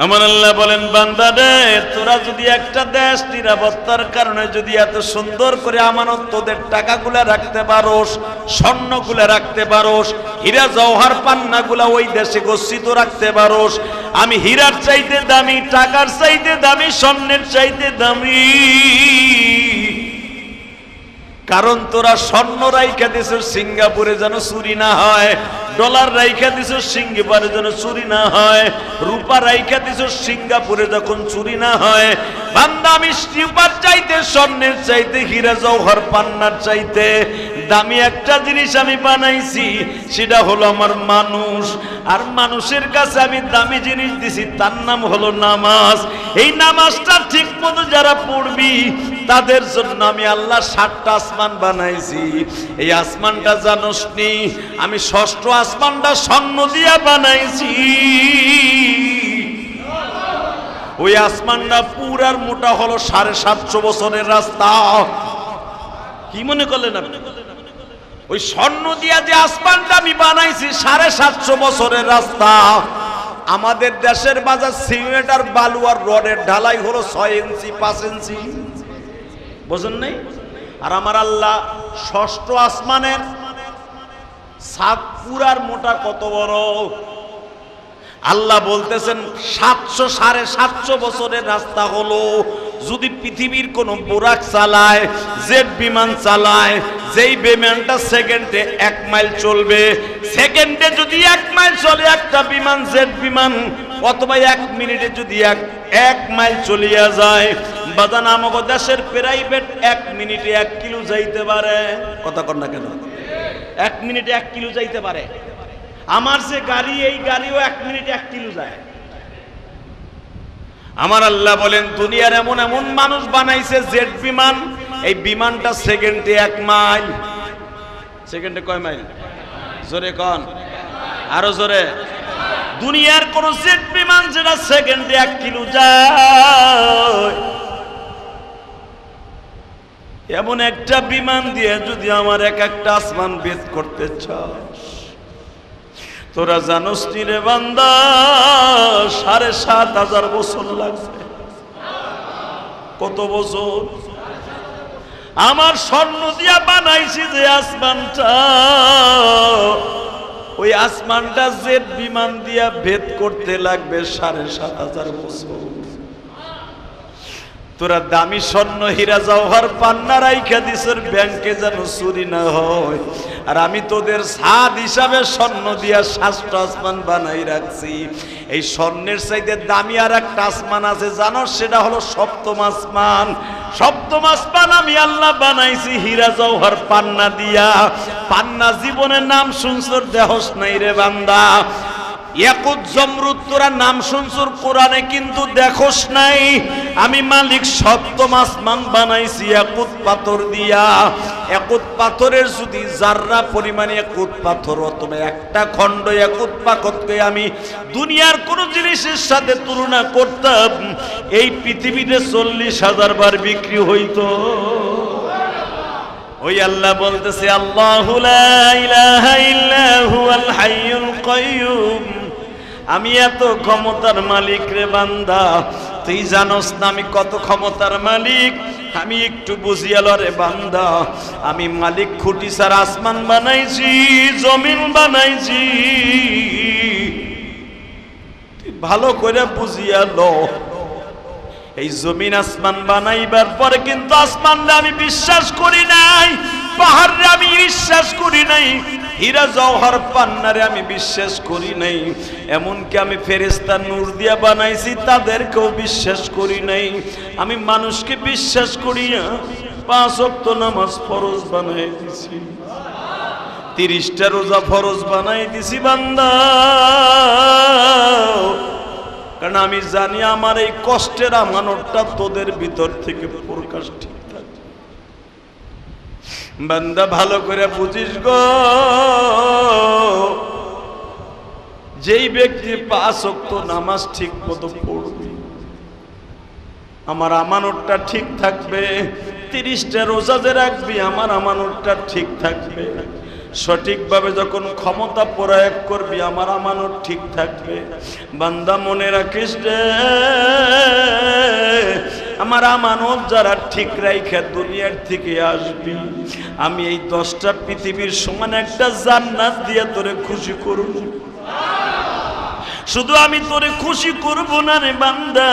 আমার আল্লাহ বলেন, বান্দা রে, তোরা যদি একটা দেশ নিরাপত্তার কারণে যদি এত সুন্দর করে আমানত তোদের টাকাগুলা রাখতে পারোস, স্বর্ণগুলা রাখতে পারোস, হীরা জওহর পান্নাগুলা ওই দেশে গচ্ছিত রাখতে পারোস, আমি হীরার চাইতে দামি, টাকার চাইতে দামি, স্বর্ণের চাইতে দামি। কারণ তোরা স্বর্ণ রাইখা দিছিস সিঙ্গাপুরে যেন চুরি না হয়, ডলার রাইখা দিছিস সিঙ্গাপুরে যেন চুরি না হয়, রূপা রাইখা দিছিস সিঙ্গাপুরে যখন চুরি না হয়। বান্দা, আমি রূপার চাইতে, স্বর্ণের চাইতে, হীরা জওহর পান্নার চাইতে দামি একটা জিনিস আমি বানাইছি, সেটা হলো আমার মানুষ। আর মানুষের কাছে আমি দামি জিনিস দিছি, তার নাম হলো নামাজ। এই নামাজটা ঠিক মতো যারা পড়বি তাদের জন্য আমি আল্লাহ 7টা আসমান বানাইছি। এই আসমানটা জানোস নি, আমি 6ষ্ঠ আসমানটা স্বর্ণ দিয়া বানাইছি। ওই আসমানটা পুরার মোটা হলো 750 বছরের রাস্তা। কি মনে করলেন আপনি? ওই স্বর্ণ দিয়া যে আসমানটা আমি বানাইছি 750 বছরের রাস্তা। আমাদের দেশের বাজার সিমেন্ট আর বালু আর রডের ঢালাই হলো 6 ইঞ্চি 5 ইঞ্চি, বুঝেন নাই? আর আমার আল্লাহ 6ষ্ঠ আসমানের ছাদ পুরার মোটা কত বড়? আল্লাহ বলতেছেন 700-750 বছরের রাস্তা হলো। যদি পৃথিবীর কোন বোরাক চালায়, জেট বিমান চালায়, যেই বিমানটা সেকেন্ডে 1 মাইল চলবে, সেকেন্ডে যদি 1 মাইল চলে একটা বিমান, জেট বিমান, অথবা 1 মিনিটে যদি 1 মাইল চলিয়া যায়, বাজান আমাদের দেশের প্রাইভেট 1 মিনিটে 1 কিলো যাইতে পারে। কথা কর না কেন? 1 মিনিটে 1 কিলো যাইতে পারে। আমার যে গাড়ি, এই গাড়িও 1 মিনিটে 1 কিলো যায়। আমার আল্লাহ বলেন, দুনিয়ার এমন এমন মানুষ বানাইছে জেট বিমান, এই বিমানটা সেকেন্ডে 1 মাইল। সেকেন্ডে কয় মাইল? জোরে কন, আরো জোরে। দুনিয়ার কোন জেট বিমান যেটা সেকেন্ডে 1 কিলো যায়, এমন একটা বিমান দিয়ে যদি আমার একটা আসমান ভেদ করতে চাস, তোরা জানোস নি রে বান্দা, 7,500 বছর লাগবে। কত বছর? আমার স্বর্ণ দিয়া বানাইছি যে আসমানটা, ওই আসমানটা জেট বিমান দিয়া ভেদ করতে লাগবে 7,500 বছর। তোরা দামি স্বর্ণ, হীরা জওহর পান্না রাইখা দিছর ব্যাংকে যেন চুরি না হয়। আর আমি তোদের ছাদ হিসাবে স্বর্ণ দিয়া 7টা আসমান বানাই রাখছি। এই স্বর্ণের চাইতে দামি আর একটা আসমান আছে, জানো? সেটা হলো 7ম আসমান। 7ম আসমান আমি আল্লাহ বানাইছি হীরা জওহর পান্না দিয়া। পান্না জীবনের নাম শুনছর, দেহস নাই রে বান্দা। ইয়াকুত জমরুদ তোরা নাম শুনছুর কোরআনে, কিন্তু দেখোস নাই। আমি মালিক 7ম আসমান বানাইছি ইয়াকুত পাথর দিয়া। ইয়াকুত পাথরের যদি জাররা পরিমাণে ইয়াকুত পাথর অথবা একটা খণ্ড ইয়াকুত পাথরকে আমি দুনিয়ার কোন জিনিসের সাথে তুলনা করতাম, এই পৃথিবীতে 40,000 বার বিক্রি হইতো। ওই আল্লাহ বলতেছে, আল্লাহু লা ইলাহা ইল্লা হুয়াল হাইয়ুল কাইয়্যুম। আমি এত ক্ষমতার মালিক রে বান্দা, তুই জানোস না আমি কত ক্ষমতার মালিক? আমি একটু বুঝিয়াল রে বান্দা, আমি মালিক খুঁটি ছাড়া আসমান বানাইছি, জমিন বানাইছি। ভালো করে বুঝিয়াল। এই জমিন আসমান বানাইবার পরে কিন্তু আসমানরে আমি বিশ্বাস করি নাই, পাহাড়রে আমি বিশ্বাস করি নাই, হীরা জওহর পান্নারে আমি বিশ্বাস করি নাই, এমনকি আমি ফেরেশতা নূর দিয়া বানাইছি তাদেরকেও বিশ্বাস করি নাই। আমি মানুষকে বিশ্বাস করিয়া 5 ওয়াক্ত নামাজ ফরজ বানাই দিছি, 30টা রোজা ফরজ বানাই দিছি বান্দা। কারণ আমি জানি আমার এই কষ্টের আমানতটা তোদের ভিতর থেকে প্রকাশ ঠিক থাকে। বান্দা ভালো করে বুঝিস গো, যেই ব্যক্তি 5 ওয়াক্ত নামাজ ঠিক মতো পড়বে, আমার আমানতটা ঠিক থাকবে। 30টা রোজা যে রাখবি, আমার আমানতটা ঠিক থাকবে। সঠিকভাবে যখন ক্ষমতা প্রয়োগ করবি আমার আমানত ঠিক থাকবে। বান্দা মনে রাখিস রে, আমার আমানত যারা ঠিক রাইখা দুনিয়ার থেকে আসবি, আমি এই 10টা পৃথিবীর সমান একটা জান্নাত দিয়ে তোরে খুশি করব। শুধু আমি তোরে খুশি করব না রে বান্দা,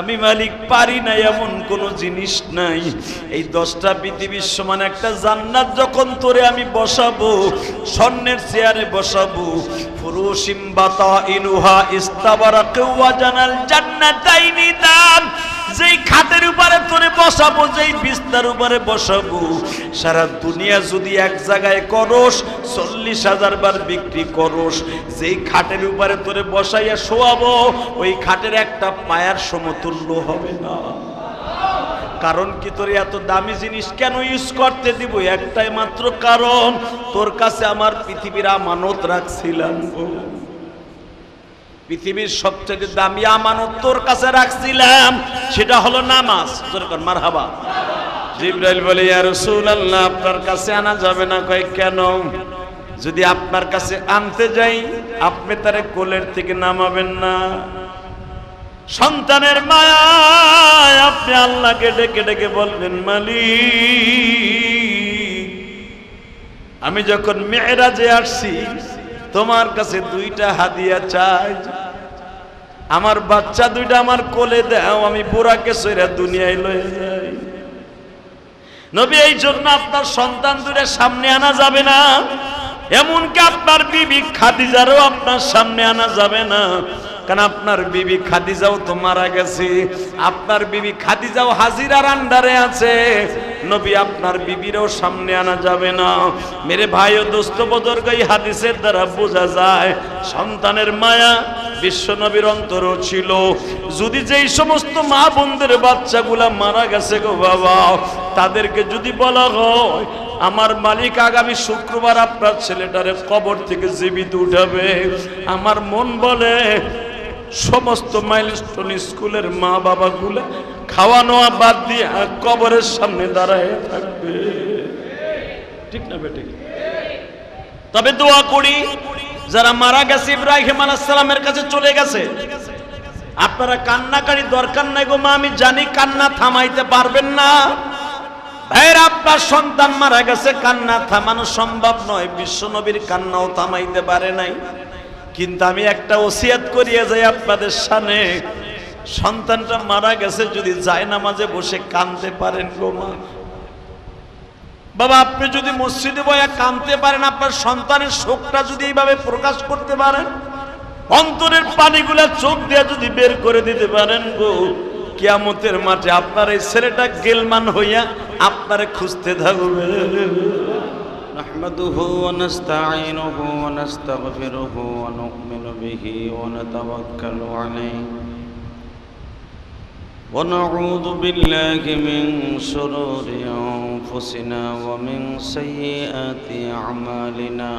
আমি মালিক পারি না এমন কোন জিনিস নাই। এই 10টা পৃথিবীর সমান একটা জান্নাত যখন তোরে আমি বসাবো, স্বর্ণের চেয়ারে বসাবো, ফুরুশিম বাতাইনুহা ইস্তাবারাকু ওয়া জানাল জান্নাতাইনি দান, যেই খাটের উপরে তোরে বসাবো, যেই বিছানার উপরে বসাবো, সারা দুনিয়া যদি এক জায়গায় করস 40,000 বার বিক্রি করস, যেই খাটের উপরে তোরে বসাইয়া শোয়াবো ওই খাটের একটা পায়ার সমতুল্য হবে না। কারণ কি, তোর এত দামি জিনিস কেন ইউজ করতে দিব? একটাই মাত্র কারণ, তোর কাছে আমার পৃথিবীর আমানত রাখছিলাম গো। পৃথিবীর সবচেয়ে দামি আমানত তোর কাছে রাখছিলাম, সেটা হলো নামাজ। মারহাবা। জিবরাইল বলে, ইয়া রাসূলুল্লাহ, আপনার কাছে আনা যাবে না। কয় কেন? যদি আপনার কাছে আনতে যাই আপনি তারে কোলের থেকে নামাবেন না। সন্তানের মায়ায় আপনি আল্লাহকে ডেকে ডেকে বলবেন, মালিক, আমি যখন মেরাজে আসছি তোমার কাছে 2টা হাদিয়া চাই, আমার বাচ্চা 2টা আমার কোলে দাও, আমি বুড়াকে সইরা দুনিয়ায় লয়ে যাই। নবী, এই জন্য আপনার সন্তান 2টা সামনে আনা যাবে না, এমনকি আপনার বিবি খাদিজারও আপনার সামনে আনা যাবে না। কারণ আপনার বিবি খাদিজাও তো মারা গেছে, আপনার বিবি খাদিজাও হাজিরার আন্ডারে আছে। নবী, আপনার বিবিরও সামনে আনা যাবে না। মেরে ভাই ও দোস্ত বুজুর্গ, এই হাদিসের দ্বারা বোঝা যায় সন্তানের মায়া বিশ্ব নবীর অন্তরও ছিল। যদি যেই সমস্ত মা বোনদের বাচ্চাগুলা মারা গেছে গো বাবা, তাদেরকে যদি বলা হয় আমার মালিক আগামী শুক্রবার আপনার ছেলেটারে কবর থেকে জীবিত উঠাবে, আমার মন বলে সমস্ত মাইলস্টোন স্কুলের মা বাবাগুলা খাওয়ানো বাদ দিয়ে কবরের সামনে দাঁড়ায় থাকবে। ঠিক না বেটি? তবে দোয়া করি যারা মারা গেছে, ইব্রাহিম আলাইহিস সালামের কাছে চলে গেছে, আপনারা কান্নাকারি দরকার নাই গো মা, আমি জানি কান্না থামাইতে পারবেন না। ভাইয়ের, আপনার সন্তান মারা গেছে, কান্না থামানো সম্ভব নয়, বিশ্ব নবীর কান্নাও থামাইতে পারে নাই। কিন্তু আমি একটা ওসিয়াত করিয়ে যাই আপনাদের সামনে, সন্তানটা মারা গেছে যদি জায়নামাজে বসে কাঁদতে পারেন গো মা, বাবা, আপনি যদি মসজিদে বসে কাঁদতে পারেন, আপনার সন্তানের শোকটা যদি এইভাবে প্রকাশ করতে পারেন, অন্তরের পানিগুলা চোখ দিয়ে যদি বের করে দিতে পারেন গো, কিয়ামতের মাঠে আপনার এই ছেলেটা গেলমান হইয়া আপনারে খুঁজতে থাকবে। نحمده ونستعينه ونستغفره ونؤمن به ونتوكل عليه ونعوذ بالله من شرور أنفسنا ومن سيئات أعمالنا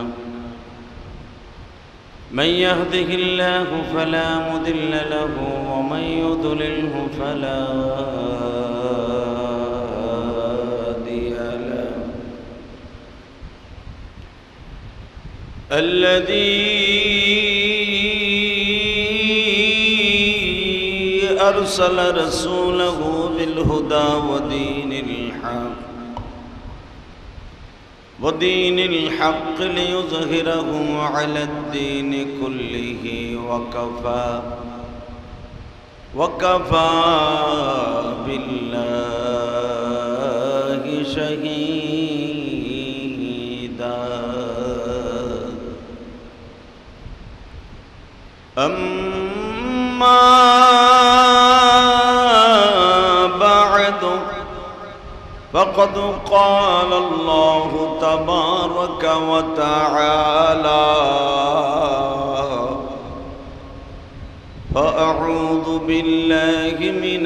من يهده الله فلا مضل له ومن يضلله فلا هادي له الذي أرسل رسوله بالهدى ودين الحق ليظهره على الدين كله وكفى بالله شهيدا أما بعد فقد قال الله تبارك وتعالى فأعوذ بالله من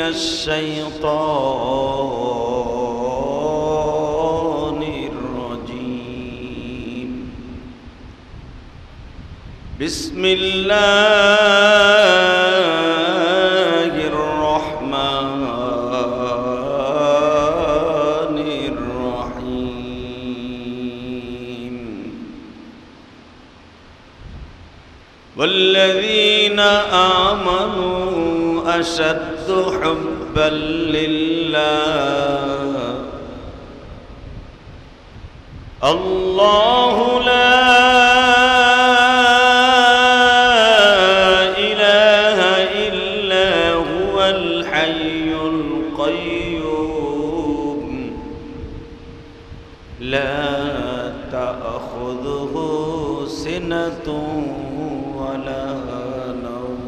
الشيطان الرجيم بسم الله الرحمن الرحيم آمنوا أشد حبا لله الله لا إله إلا هو الحي القيوم لا تأخذه سنة ولا نوم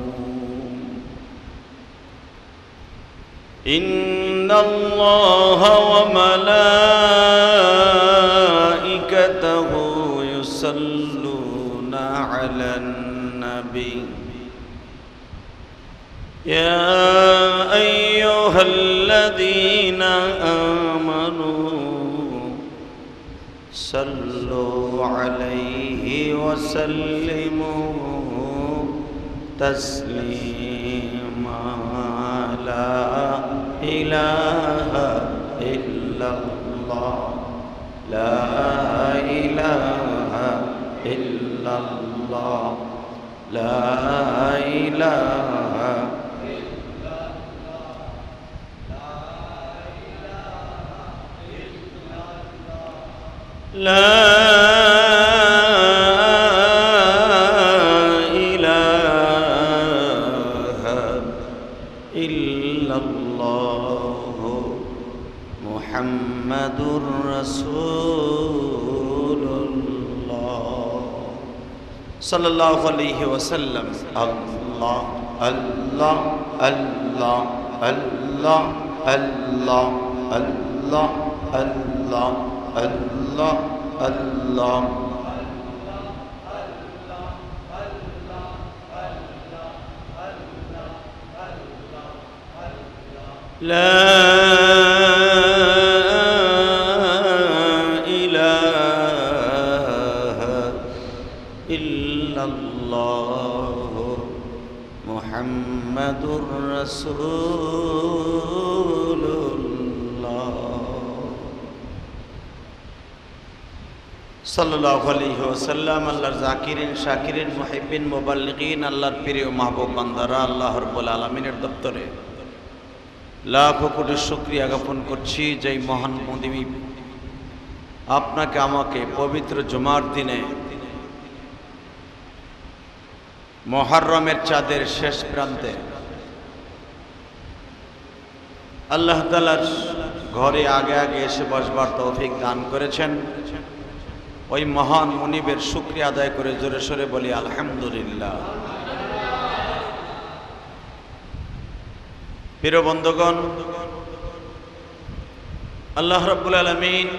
إن الله وملائكته يصلون على النبي يا أيها الذين آمنوا صلوا عليه وسلموا تسليما لا إله إلا الله لا إله إلا الله لا إله لا إله إلا الله محمد رسول الله صلى الله عليه وسلم الله الله الله الله الله الله الله الله الله لا إله إلا الله محمد رسول الله সাল্লাল্লাহু আলাইহি ওয়াসাল্লাম। আল্লাহর জাকিরিন শাকিরিন মুহিব্বিন মুবাল্লিগিন, আল্লাহর প্রিয় মাহবুব বান্দারা, আল্লাহ রাব্বুল আলামিনের দপ্তরে লাখো কোটি শুকরিয়া জ্ঞাপন করছি যেই মহান মুদিমি আপনাকে আমাকে পবিত্র জুমার দিনে মুহররমের চাঁদের শেষ প্রান্তে আল্লাহ তাআলার ঘরে আগে আগে এসে বসবার তৌফিক দান করেছেন। ওই মহান মুনিবের শুকরিয়া আদায় করে জোরে সোরে বলি আলহামদুলিল্লাহ। প্রিয় বন্ধুগণ, আল্লাহ রাব্বুল আলামিন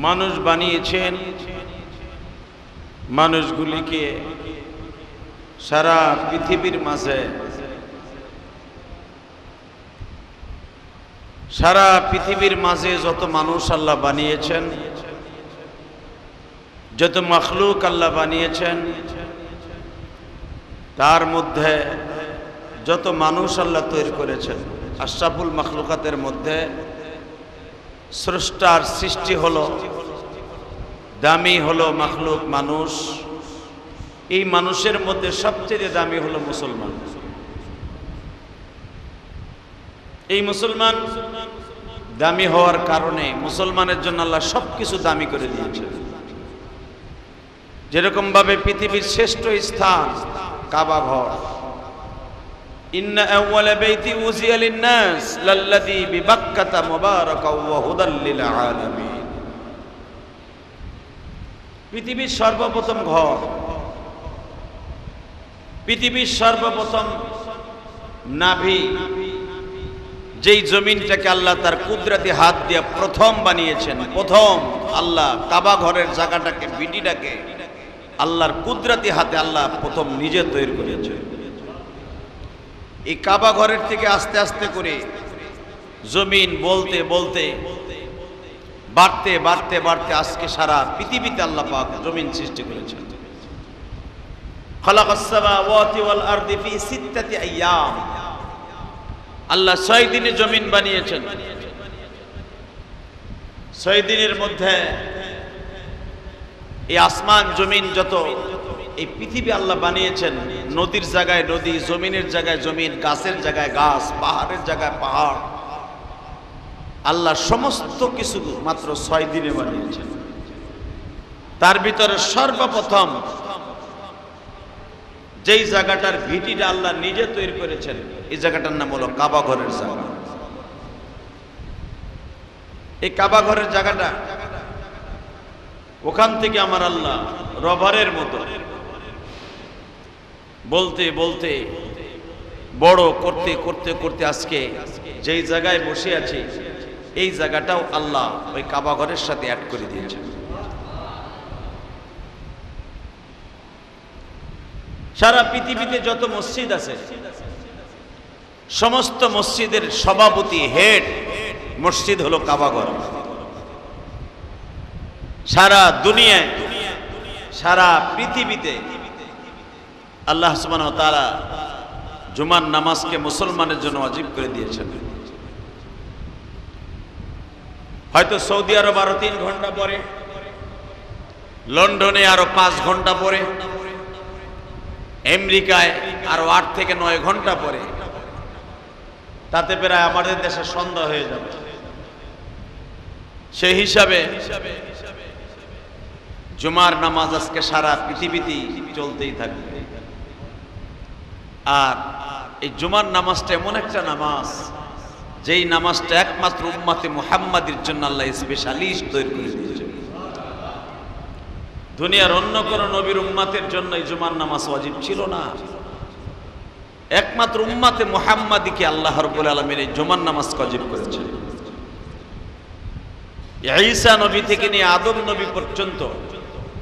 মানুষ বানিয়েছেন, মানুষগুলিকে সারা পৃথিবীর মাঝে যত মানুষ আল্লাহ বানিয়েছেন, যত মখলুক আল্লাহ বানিয়েছেন, তার মধ্যে যত মানুষ আল্লাহ তৈরি করেছেন, আশরাফুল মখলুকাতের মধ্যে স্রষ্টার সৃষ্টি হলো, দামি হলো মখলুক মানুষ। এই মানুষের মধ্যে সবচেয়ে দামি হলো মুসলমান। এই মুসলমান দামি হওয়ার কারণে মুসলমানের জন্য আল্লাহ সবকিছু দামি করে দিয়েছে। যেরকম ভাবে পৃথিবীর শ্রেষ্ঠ স্থান কাবা ঘর, ইন্না আউওয়ালা বাইতি উযিয়া লিন-নাস লাল্লাযী বিবাক্কাতা মুবারাকাও ওয়া হুদাল লিল আলামিন। পৃথিবীর সর্বপ্রথম ঘর, পৃথিবীর সর্বপ্রথম নাভি, যেই জমিনটাকে আল্লাহ তার কুদরতি হাত দিয়ে প্রথম বানিয়েছেন, প্রথম আল্লাহ কাবা ঘরের জায়গাটাকে, বিটিটাকে আল্লাহর কুদরতি হাতে আল্লাহ প্রথম নিজে তৈরি করেছেন। এই কাবা ঘরের থেকে আস্তে আস্তে করে জমিন বলতে বলতে বাড়তে বাড়তে বাড়তে আজকে সারা পৃথিবীতে আল্লাহ পাক জমিন সৃষ্টি করেছেন। খালাকাস সামাওয়াতি ওয়াল আরদি ফি সিত্তাতি আইয়াম, আল্লাহ 6 দিনে জমিন বানিয়েছেন। 6 দিনের মধ্যে এই আসমান জমিন যত এই পৃথিবী আল্লাহ বানিয়েছেন নদীর জায়গায় নদী, জমিনের জায়গায় জমিন, গাছের জায়গায় গাছ, পাহাড়ের জায়গায় পাহাড়। আল্লাহ সমস্ত কিছু মাত্র 6 দিনে বানিয়েছেন। তার ভিতরে সর্বপ্রথম যেই জায়গাটার ভিটিটা আল্লাহ নিজে তৈরি করেছেন, এই জায়গাটার নাম হলো কাবা ঘরের জায়গা। এই কাবা ঘরের জায়গাটা, ওখান থেকে আমার আল্লাহ রবারের মতো বলতে বলতে বড় করতে করতে করতে আজকে যেই জায়গায় বসে আছি, এই জায়গাটাও আল্লাহ ওই কাবা ঘরের সাথে অ্যাড করে দিয়েছেন। সারা পৃথিবীতে যত মসজিদ আছে, সমস্ত মসজিদের সভাপতি, হেড মসজিদ হলো কাবা ঘর। সারা দুনিয়ায়, সারা পৃথিবীতে আল্লাহ সুবহানাহু ওয়া তাআলা জুমার নামাজকে মুসলমানের জন্য ওয়াজিব করে দিয়েছেন। হয়তো সৌদি আরব আরো 3 ঘন্টা পরে, লন্ডনে আরো 5 ঘন্টা পরে, আমেরিকায় আরো 8 থেকে 9 ঘন্টা পরে, তাতে প্রায় আমাদের দেশে সন্ধ্যা হয়ে যাবে। সেই হিসাবে জুমার নামাজ আজকে সারা পৃথিবীতেই চলতেই থাকবে। আর এই জুমার নামাজটা এমন একটা নামাজ, যেই নামাজটা একমাত্র উম্মতে মুহাম্মাদির জন্য আল্লাহ স্পেশালিস্ট তৈরি করে দিয়েছেন। দুনিয়ার অন্য কোন নবীর উম্মতের জন্য এই জুমার নামাজ ওয়াজিব ছিল না। একমাত্র উম্মতে মুহাম্মাদিকে আল্লাহ রাব্বুল আলামিন এই জুমার নামাজ ওয়াজিব করেছেন। ঈসা নবী থেকে নিয়ে আদম নবী পর্যন্ত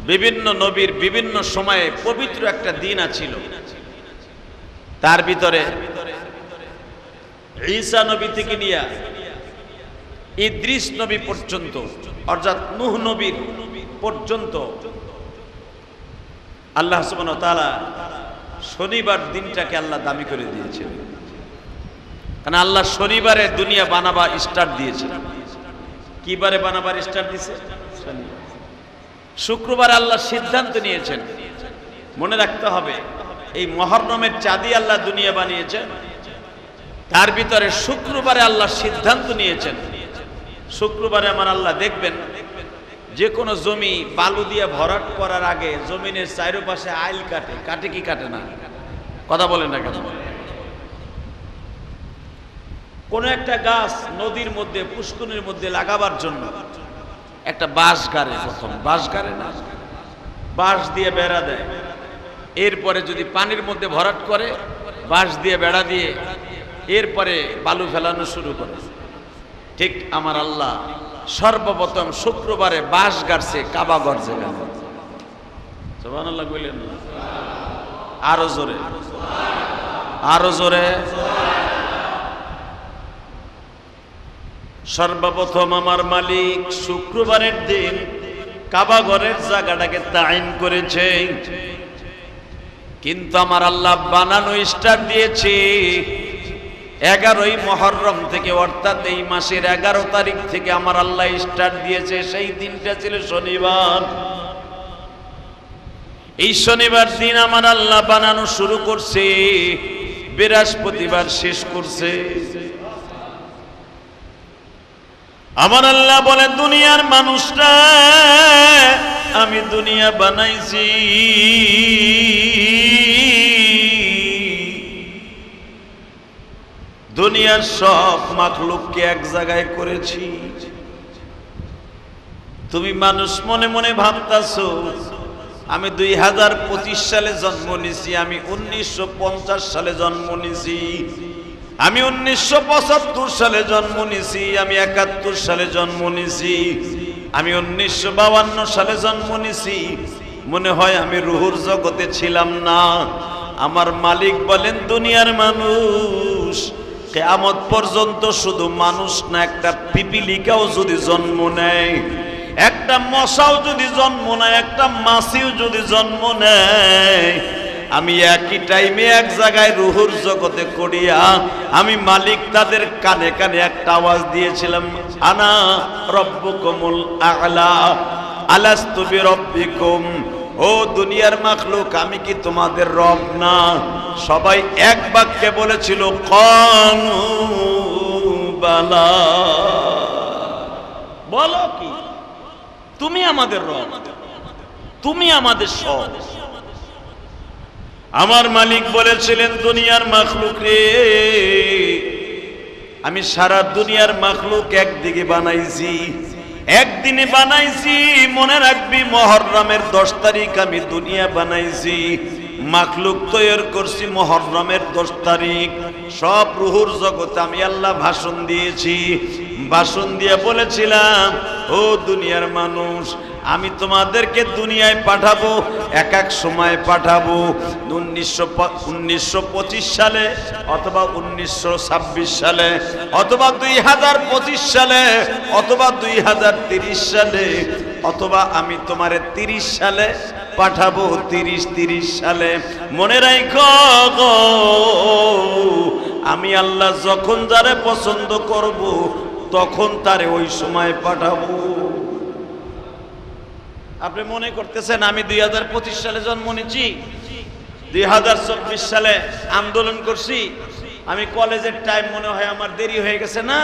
বিভিন্ন নবীর বিভিন্ন সময়ে পবিত্র একটা দিন ছিল। তার ভিতরে ঈসা নবী থেকে নিয়ে ইদ্রিস নবী পর্যন্ত, অর্থাৎ নূহ নবীর পর্যন্ত আল্লাহ সুবহানাহু ওয়া তাআলা শনিবার দিনটাকে আল্লাহ দামি করে দিয়েছেন। কারণ আল্লাহ শনিবারে দুনিয়া বানাবা স্টার্ট দিয়েছেন। কি বারে বানাবার স্টার্ট দিয়েছে? শুক্রবারে আল্লাহ সিদ্ধান্ত নিয়েছেন। মনে রাখতে হবে, এই মুহররমের চাঁদই আল্লাহ দুনিয়া বানিয়েছেন। তার ভিতরে শুক্রবারে আল্লাহ সিদ্ধান্ত নিয়েছেন, শুক্রবারে আমার আল্লাহ দেখবেন যে কোনো জমি বালু দিয়ে ভরাট করার আগে জমিনের চারপাশে আইল কাটে। কাটে কি কাটে না? কথা বলেন না কেন? কোন একটা গাছ নদীর মধ্যে, পুষ্করিণীর মধ্যে লাগাবার জন্য একটা বাঁশ গাড়ে, প্রথম বাঁশ গাড়ে না, বাঁশ দিয়ে বেড়া দেয়। এরপরে যদি পানির মধ্যে ভরাট করে, বাঁশ দিয়ে বেড়া দিয়ে এরপরে বালু ফেলানো শুরু করে। ঠিক আমার আল্লাহ সর্বপ্রথম শুক্রবারে বাঁশ গাড়ছে কাবা ঘর যেখানে। সুবহানাল্লাহ বললেন না? আরো জোরে, আরো জোরে। সর্বপ্রথম আমার মালিক শুক্রবারের দিন কাবা ঘরের জায়গাটাকে তাইন করেছে। কিন্তু আমার আল্লাহ বানানো স্টার্ট দিয়েছে 11ই মুহররম থেকে, অর্থাৎ এই মাসের 11 তারিখ থেকে আমার আল্লাহ স্টার্ট দিয়েছে। সেই দিনটা ছিল শনিবার। এই শনিবার দিন আমার আল্লাহ বানানো শুরু করছে, বৃহস্পতিবার শেষ করছে। আমার আল্লাহ বলে, দুনিয়ার মানুষরা আমি দুনিয়া বানাইছি, দুনিয়ার সব মাখলুককে এক জায়গায় করেছি। তুমি মানুষ মনে মনে ভাবতাছো আমি 2025 সালে জন্ম নিছি, আমি 1950 সালে জন্ম নিছি, আমি 1975 সালে জন্ম নিছি, আমি 71 সালে জন্ম নিছি, আমি 1952 সালে জন্ম নিছি। মনে হয় আমি রুহুর জগতে ছিলাম না। আমার মালিক বলেন, দুনিয়ার মানুষ কিয়ামত পর্যন্ত শুধু মানুষ না, একটা পিপিলিকাও যদি জন্ম নেয়, একটা মশাও যদি জন্ম নেয়, একটা মাছিও যদি জন্ম নেয়, আমি একই টাইমে এক জায়গায় রুহুর জগতে করিয়া আমি মালিক তাদের কানে কানে একটা আওয়াজ দিয়েছিলাম, আনা রব্বুকুমুল আ'লা আলাস্তু বিরব্বিকুম। ও দুনিয়ার মাখলুক, আমি কি তোমাদের রব না? সবাই এক বাক্যে বলেছিল কানু বালা। বলো কি, তুমি আমাদের রব, তুমি আমাদের সব। আমার মালিক বলেছিলেন, দুনিয়ার মাখলুক রে, আমি সারা দুনিয়ার মাখলুক একদিকে বানাইছি, একদিনে বানাইছি। মনে রাখবি, মুহররমের 10 তারিখ আমি দুনিয়া বানাইছি, মাখলুক তৈরি করছি মুহররমের 10 তারিখ। সব রুহুর জগতে আমি আল্লাহ ভাষণ দিয়েছি। ভাষণ দিয়ে বলেছিলাম, ও দুনিয়ার মানুষ, আমি তোমাদেরকে দুনিয়ায় পাঠাবো, এক এক সময় পাঠাবো। 1925 সালে, অথবা 1926 সালে, অথবা 2025 সালে, অথবা 2030 সালে, অথবা আমি তোমারে 30 সালে পাঠাবো, 30 সালে। মনে রাখো গো, আমি আল্লাহ যখন যারে পছন্দ করব তখন তারে ওই সময় পাঠাবো। আপনি মনে করতেছেন আমি 2025 সালে জন্ম নিয়েছি, 2024 সালে আন্দোলন করছি, আমি কলেজের টাইম মনে হয় আমার দেরি হয়ে গেছে? না,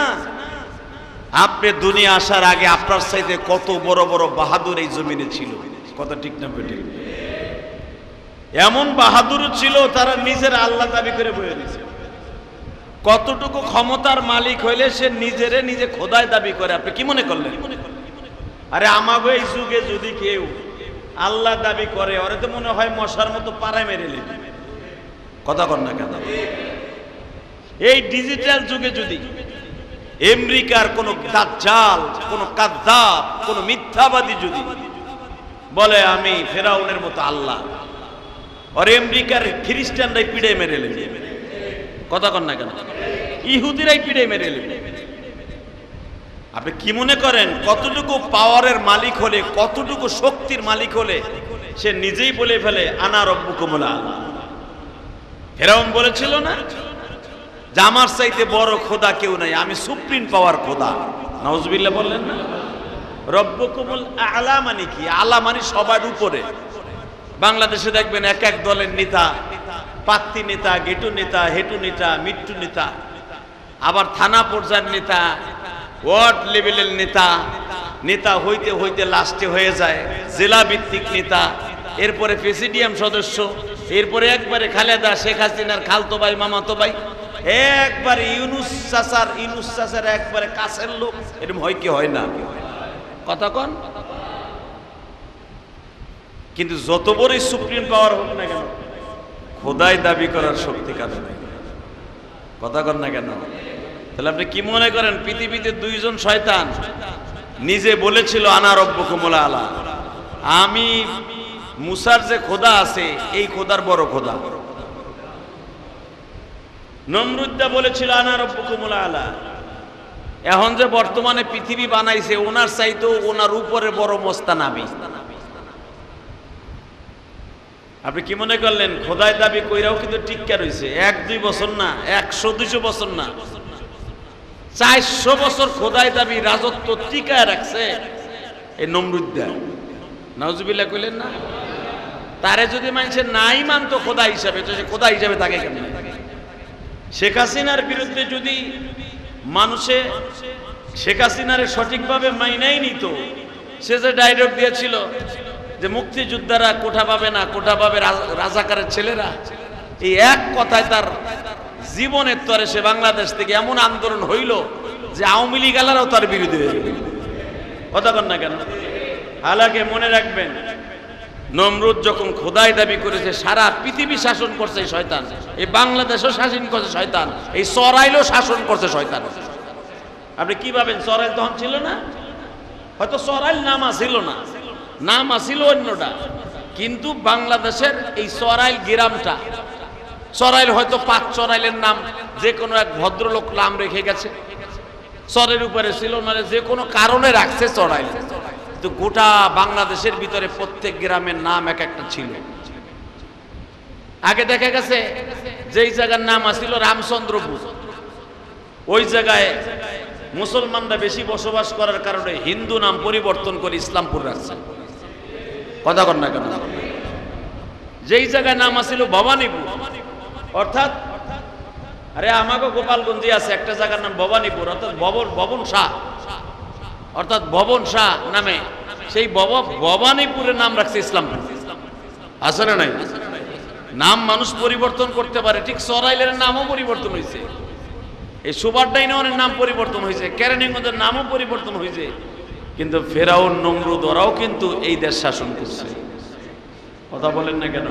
আপনি দুনিয়া আসার আগে আপনার চাইতে কত বড় বড় বাহাদুর এই জমিনে ছিল। কথা ঠিক না বেঠিক? এমন বাহাদুর ছিল, তারা নিজের আল্লাহ দাবি করে বয়ে দিয়েছে। কতটুকু ক্ষমতার মালিক হইলে সে নিজেরে নিজে খোদায় দাবি করে। আপনি কি মনে করলেন? আরে আমাগো এই যুগে যদি কেউ আল্লাহ দাবি করে, ওরে তো মনে হয় মশার মতো পাড়ায় মেরে নেবে। কথা কর না কেন? এই ডিজিটাল যুগে যদি আমেরিকার কোন দাজ্জাল, কোন কাযযাব, কোন মিথ্যাবাদী যদি বলে আমি ফেরাউনের মতো আল্লাহ, আর আমেরিকার খ্রিস্টানরাই পিড়ে মেরে নেবে। কথা কর না কেন? ইহুদিরাই পিড়ে মেরে নেবে। আপনি কি মনে করেন কতটুকু পাওয়ারের মালিক হলে, কতটুকু শক্তির মালিক হলে সে নিজেই বলে ফেলে আনা রব্বুকুমুল আ'লা? ফেরাউন বলেছিল না যে আমার চাইতে বড় খোদা কেউ নাই, আমি সুপ্রিম পাওয়ার খোদা। নাউজুবিল্লাহ বললেন না? রব্বুকুমুল আ'লা মানে কি? আলা মানে সবার উপরে। বাংলাদেশে দেখবেন এক এক দলের নেতা, পাত্তি নেতা, গেটু নেতা, হেটু নেতা, মিট্টু নেতা, আবার থানা পর্যায়ের নেতা, ওয়ার্ড লেভেলের নেতা, নেতা হইতে হইতে লাস্টে হয়ে যায় জেলা ভিত্তিক নেতা, এরপরে প্রেসিডিয়াম সদস্য, এরপরে একবারে খালেদা শেখ হাসিনার খালতো ভাই, মামাতো ভাই, একবারে ইউনুস চাচার একবারে কাছের লোক। এরকম হয় কি হয় না? কথা কন। কিন্তু যত বড়ই সুপ্রিম পাওয়ার হোক না কেন, খোদাই দাবি করার শক্তি কারণ নাই। কথা কন না কেন? তাহলে আপনি কি মনে করেন পৃথিবীতে দুইজন শয়তান নিজে বলেছিল আনা রব্বুকুমুল আ'লা, আমি মুসার যে খোদা আছে এই খোদার বড় খোদা। নমরুদ্দা বলেছিল আনা রব্বুকুমুল আ'লা। এখন যে বর্তমানে পৃথিবী বানাইছে, ওনার চাইতেও ওনার উপরে বড় মোস্তানাবী। আপনি কি মনে করলেন খোদাই দাবি কইরাও কিন্তু টিক্কা রয়েছে? 1-2 বছর না, 100-200 বছর না, 400 বছর খোদাই দাবি রাজত্ব টিকায় রাখছে এই নমরুদ্দা। নাউজুবিল্লাহ কইলেন না? তারে যদি মানুষের নাই মানতো খোদা হিসাবে, তো সে খোদা হিসাবে থাকে কেন? শেখ হাসিনার বিরুদ্ধে যদি মানুষে শেখ হাসিনারে সঠিকভাবে মাইনাই নিত, সে যে ডায়লগ দিয়েছিল যে মুক্তিযোদ্ধারা কোঠা পাবে না, কোঠা পাবে রাজাকারের ছেলেরা, এই এক কথায় তার জীবনের তরে সে বাংলাদেশ থেকে এমন আন্দোলন হইল যে আওয়ামী লীগ আলারাও তার বিরুদ্ধে হয়ে গেল। কথা কন না কেন? হালাকে মনে রাখবেন, নমরুদ যখন খোদাই দাবি করেছে, সারা পৃথিবী শাসন করছে শয়তান, এই বাংলাদেশও শাসন করছে শয়তান, এই সরাইলও শাসন করছে শয়তান। আপনি কি ভাবেন সরাইল তখন ছিল না? হয়তো সরাইল নাম আসিল না, নাম আসিল অন্যটা, কিন্তু বাংলাদেশের এই সরাইল গ্রামটা, সরাইল হয়তো 5 সরাইলের নাম যে কোনো এক ভদ্রলোক নাম রেখে গেছে, সরের উপরে ছিল না, যে কোনো কারণে রাখছে সরাইল। তো গোটা বাংলাদেশের ভিতরে প্রত্যেক গ্রামের নাম এক একটা ছিল। আগে দেখা গেছে যেই জায়গার নাম আসিল রামচন্দ্রপুর, ওই জায়গায় মুসলমানরা বেশি বসবাস করার কারণে হিন্দু নাম পরিবর্তন করে ইসলামপুর রাখছে। কথা কন না কেন? যেই জায়গায় নাম আছিল ভবানীপুর, অর্থাৎ আরে আমাকে গোপালগঞ্জে আছে একটা জায়গার নাম ভবানীপুর, অর্থাৎ ভবন শাহ, অর্থাৎ ভবন শাহ নামে সেই ভবানীপুরের নাম রাখছে ইসলামপুর। আছে না নাই? নাম মানুষ পরিবর্তন করতে পারে, ঠিক সরাইলের নামও পরিবর্তন হয়েছে, এই সুবারডাইনের নাম পরিবর্তন হয়েছে, কেরানীগঞ্জের নামও পরিবর্তন হয়েছে, কিন্তু ফেরাউন নমরুদ ওরাও কিন্তু এই দেশ শাসন করছে। কথা বলেন না কেন?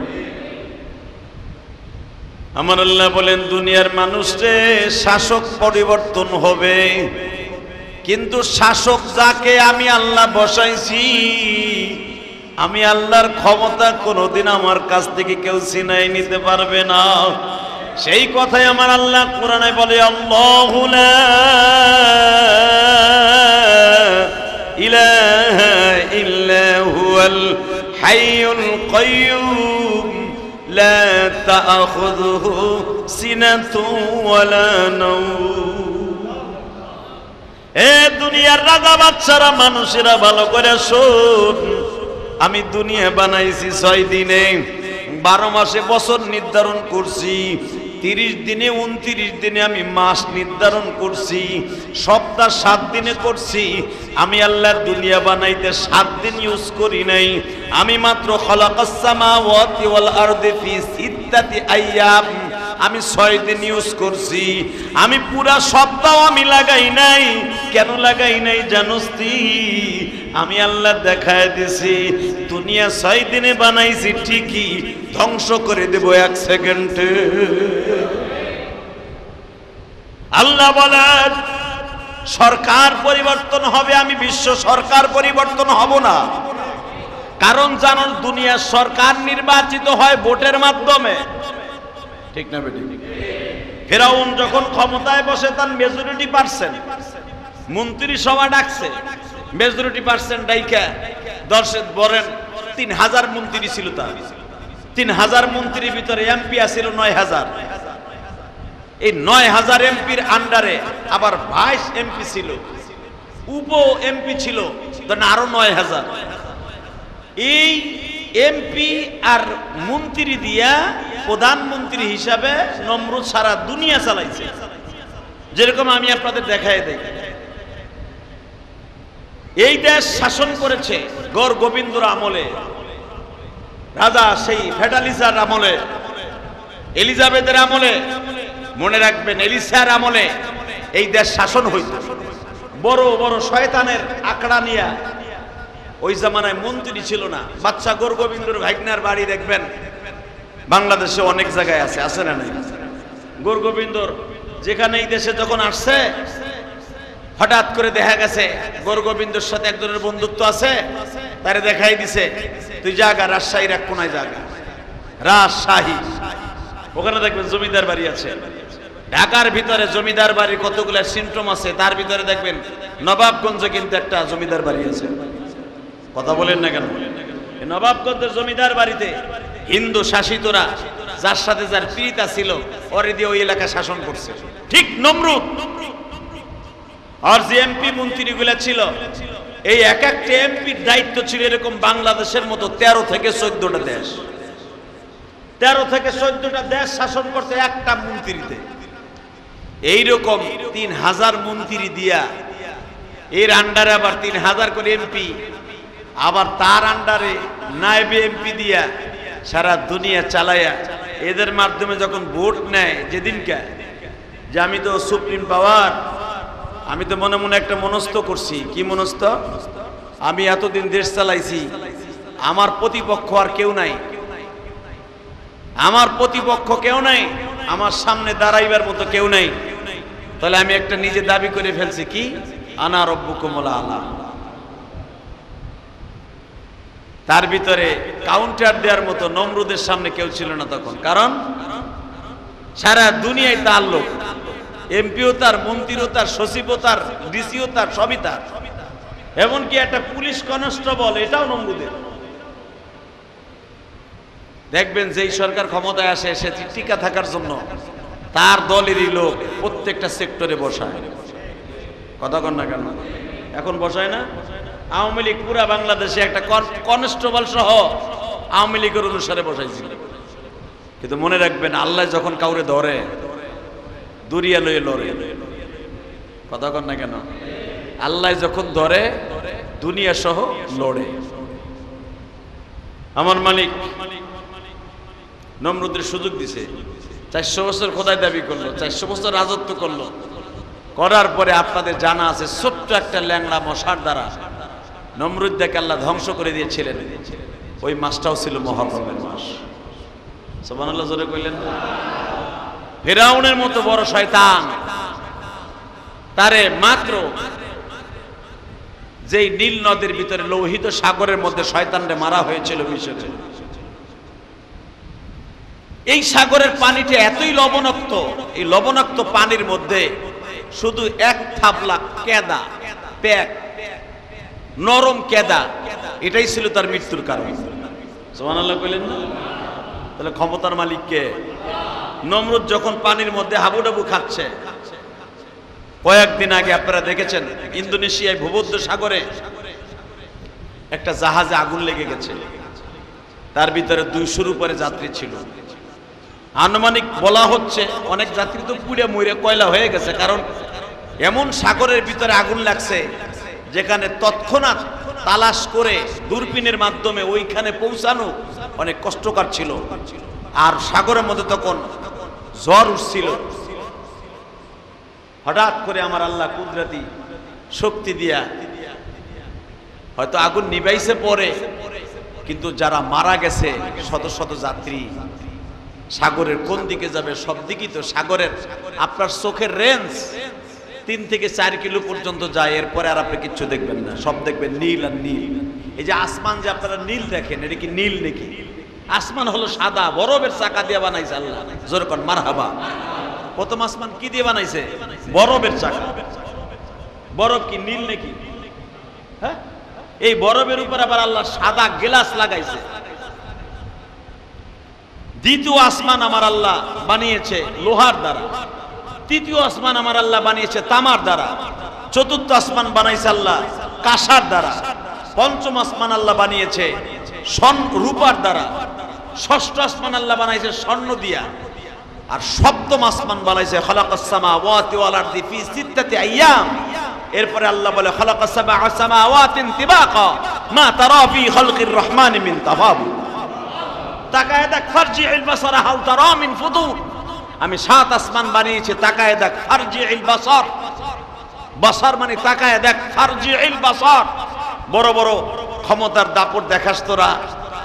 আমার আল্লাহ বলেন দুনিয়ার মানুষে শাসক পরিবর্তন হবে, কিন্তু শাসক যাকে আমি আল্লাহ বসাইছি, আমি আল্লাহর ক্ষমতা কোনোদিন আমার কাছ থেকে কেউ ছিনাই নিতে পারবে না। সেই কথাই আমার আল্লাহ কোরআনে বলে, আল্লাহু লা ইলাহা ইল্লা হুয়াল হাইয়ুল কাইয়্যুম লা তা'খুযুহু সিনাতুন ওয়ালা নাওম। এ দুনিয়ার রাজা বাদশারা, মানুষেরা ভালো করে শোন, আমি দুনিয়া বানাইছি 6 দিনে, 12 মাসে বছর নির্ধারণ করছি, 30 দিনে 29 দিনে আমি মাস নির্ধারণ করছি, সপ্তাহ 7 দিনে করছি। আমি আল্লাহ দুনিয়া বানাইতে 7 দিন ইউজ করি নাই, আমি মাত্র খালাকাস সামাওয়াতি ওয়াল আরদি ফি সিত্তাতি আইয়াম, আমি 6 দিন ইউজ করছি। আমি পুরা সপ্তাহ আমি লাগাই নাই। কেন লাগাই নাই জানোস তুই? আমি আল্লাহ দেখায় দিছি দুনিয়া 6 দিনে বানাইছি ঠিকই, ধ্বংস করে দেব 1 সেকেন্ডে। আল্লাহ বলেন সরকার পরিবর্তন হবে, আমি বিশ্ব সরকার পরিবর্তন হব না। কারণ জানো দুনিয়ার সরকার নির্বাচিত হয় ভোটের মাধ্যমে, ঠিক না বেটি? ফেরাউন যখন ক্ষমতায় বসে তার মেজরিটি পার্সেন্ট মন্ত্রী সভা ডাকছে, মেজরিটি পার্সেন্ট ডাইকা দর্শক বলেন 3000 মন্ত্রী ছিল, তার 3000 মন্ত্রীর ভিতরে এমপি আছিল 9000। এই 9000 এমপির আন্ডারে আবার 22 এমপি ছিল, উপ এমপি ছিল আরো 9000। এই এমপি আর মন্ত্রী দিয়া প্রধানমন্ত্রী হিসাবে নমরুদ সারা দুনিয়া চালাইছে। যেরকম আমি আপনাদের দেখাই দেই, এই দেশ শাসন করেছে গড় গোবিন্দর আমলে, রাজা সেই ফেডালিজার আমলে, এলিজাবেথের আমলে, মনে রাখবেন এলিসার আমলে এই দেশ শাসন হইত। বড় বড় শয়তানের আকড়া নিয়া, ওই জামানায় মন্ত্রী ছিল না। বাচ্চা গড় গোবিন্দর ভাইগনার বাড়ি দেখবেন বাংলাদেশে অনেক জায়গায় আছে, আছে না নাই? গড় গোবিন্দর যেখানে এই দেশে যখন আসছে, হঠাৎ করে দেখা গেছে গড় গোবিন্দর সাথে একজনের বন্ধুত্ব আছে, তারে দেখাই দিছে তুই জায়গা রাজশাহীর এক কোনায় জায়গা, রাজশাহী, ওখানে দেখবেন জমিদার বাড়ি আছে। ঢাকার ভিতরে জমিদার বাড়ির কতগুলো সিমটম আছে, তার ভিতরে দেখবেন নবাবগঞ্জে কিন্তু একটা জমিদার বাড়ি আছে। কথা বলেন না কেন? নবাবগঞ্জের জমিদার বাড়িতে হিন্দু শাসিতরা যার সাথে যার প্রীতা ছিল ওরে দিয়ে ওই এলাকা শাসন করছে, ঠিক নমরুদ। আর যে এমপি মন্ত্রীগুলা ছিল, এই এক একটা এমপির দায়িত্ব ছিল এরকম বাংলাদেশের মতো 13 থেকে 14টা দেশ, 13 থেকে 14টা দেশ শাসন করতে একটা মন্ত্রীতে। এইরকম 3000 মন্ত্রী দিয়া, এর আন্ডারে আবার 3000 করে এমপি, আবার তার আন্ডারে নায়েবে এমপি দিয়া সারা দুনিয়া চালায়া, এদের মাধ্যমে যখন ভোট নেয় যেদিনকে, যে আমি তো সুপ্রিম পাওয়ার, আমি তো মনে মনে একটা মনস্থ করছি। কি মনস্থ? আমি এতদিন দেশ চালাইছি, আমার প্রতিপক্ষ আর কেউ নাই, আমার প্রতিপক্ষ কেউ নাই, আমার সামনে দাঁড়াইবার মতো কেউ নাই। তাহলে আমি একটা নিজে দাবি করে ফেলছি, কি আনা রব্বুকুমুল আলা। তার ভিতরে কাউন্টার দেওয়ার মতো নমরুদের সামনে কেউ ছিল না তখন, কারণ সারা দুনিয়ায় তার লোক, এমপিও তার, মন্ত্রীও তার, সচিবও তার, ডিসিও তার, সবই তার। এমনকি একটা পুলিশ কনস্টেবল এটাও নমরুদের। দেখবেন যেই সরকার ক্ষমতায় আসে সে টিকা থাকার জন্য তার দলেরই লোক প্রত্যেকটা সেক্টরে বসায়। কথা কন না কেন? এখন বসায় না? আওয়ামী লীগ পুরা বাংলাদেশে একটা কনস্টেবল সহ আওয়ামী লীগের অনুসারে বসাইছিল। কিন্তু মনে রাখবেন, আল্লাহ যখন কাউরে ধরে দুরিয়া লয়ে লড়ে। কথা কন না কেন? আল্লাহ যখন ধরে দুনিয়া সহ লড়ে। আমার মালিক নমরুদের সুযোগ দিছে, 400 বছর খোদাই দাবি করলো, 400 বছর রাজত্ব করলো। করার পরে আপনাদের জানা আছে ছোট্ট একটা ল্যাংড়া মশার দ্বারা নমরুদকে আল্লাহ ধ্বংস করে দিয়েছিলেন। ওই মাসটাও ছিল মুহররমের মাস। সুবহানাল্লাহ জোরে কইলেন না? ফিরাউনের মতো বড় শয়তান, তারে মাত্র যেই নীল নদের ভিতরে লোহিত সাগরের মধ্যে শয়তানরে মারা হয়েছিল মিশরে। এই সাগরের পানিটা এতই লবণাক্ত, এই লবণাক্ত পানির মধ্যে শুধু এক থাবলা কেদা, প্যাক নরম কেদা, এটাই ছিল তার মৃত্যুর কারণ। সুবহানাল্লাহ কইলেন না? তাহলে ক্ষমতার মালিক কে? নমরুদ যখন পানির মধ্যে হাবুডাবু খাচ্ছে, কয়েকদিন আগে আপনারা দেখেছেন ইন্দোনেশিয়ায় ভূমধ্য সাগরে একটা জাহাজে আগুন লেগে গেছে। তার ভিতরে 200-র উপরে যাত্রী ছিল। আনুমানিক বলা হচ্ছে অনেক যাত্রী তো পুড়ে মরে কয়লা হয়ে গেছে, কারণ এমন সাগরের ভিতরে আগুন লাগছে যেখানে তৎক্ষণাৎ তালাশ করে দূরবীনের মাধ্যমে ওইখানে পৌঁছানো অনেক কষ্টকর ছিল। আর সাগরের মধ্যে তখন ঝড় উঠছিল। হঠাৎ করে আমার আল্লাহ কুদরতি শক্তি দিয়া হয়তো আগুন নিভাইছে পরে, কিন্তু যারা মারা গেছে শত শত যাত্রী, সাগরের কোন দিকে যাবে? সব দিকেই তো সাগরের আপনার চোখের রেঞ্জ 3 থেকে 4 কিলো পর্যন্ত যায়, এরপরে আর আপনি কিচ্ছু দেখবেন না, সব দেখবেন নীল আর নীল। এই যে আসমান যে আপনারা নীল দেখেন, এটা কি নীল নাকি? আসমান হলো সাদা, বরফের চাকা দিয়ে বানাইছে আল্লাহ। জোরে কোন মারহাবা। প্রথম আসমান কি দিয়ে বানাইছে? বরফের চাকা। বরফ কি নীল নাকি? হ্যাঁ, এই বরফের উপর আবার আল্লাহ সাদা গ্লাস লাগাইছে। দ্বিতীয় আসমান আমার আল্লাহ বানিয়েছে লোহার দ্বারা, তৃতীয় আসমান আমার আল্লাহ বানিয়েছে তামার দ্বারা, চতুর্থ আসমান বানাইছে আল্লাহ কাঁসার দ্বারা, পঞ্চম আসমান আল্লাহ বানিয়েছে রূপার দ্বারা, ষষ্ঠ আসমান আল্লাহ বানাইছে স্বর্ণ দিয়া, আর সপ্তম আসমান বানাইছে খালাকাস সামাওয়াতি ওয়াল আরদি ফি সিত্তাতি আইয়াম। এরপরে আল্লাহ বলে খালাকাস সাবআ সামাওয়াতিন তিবাকা মা তারা ফি খালকির রহমানি মিন তাফাবুত। তাকায় দেখ ফারজিউল বাসারা হাল তারা মিন ফুতুর। আমি 7 আসমান বানিয়েছি, তাকায় দেখ ফারজিউল বাসার। বাসার মানে তাকায় দেখ, ফারজিউল বাসার। বড় বড় ক্ষমতার দাপট দেখাস তোরা,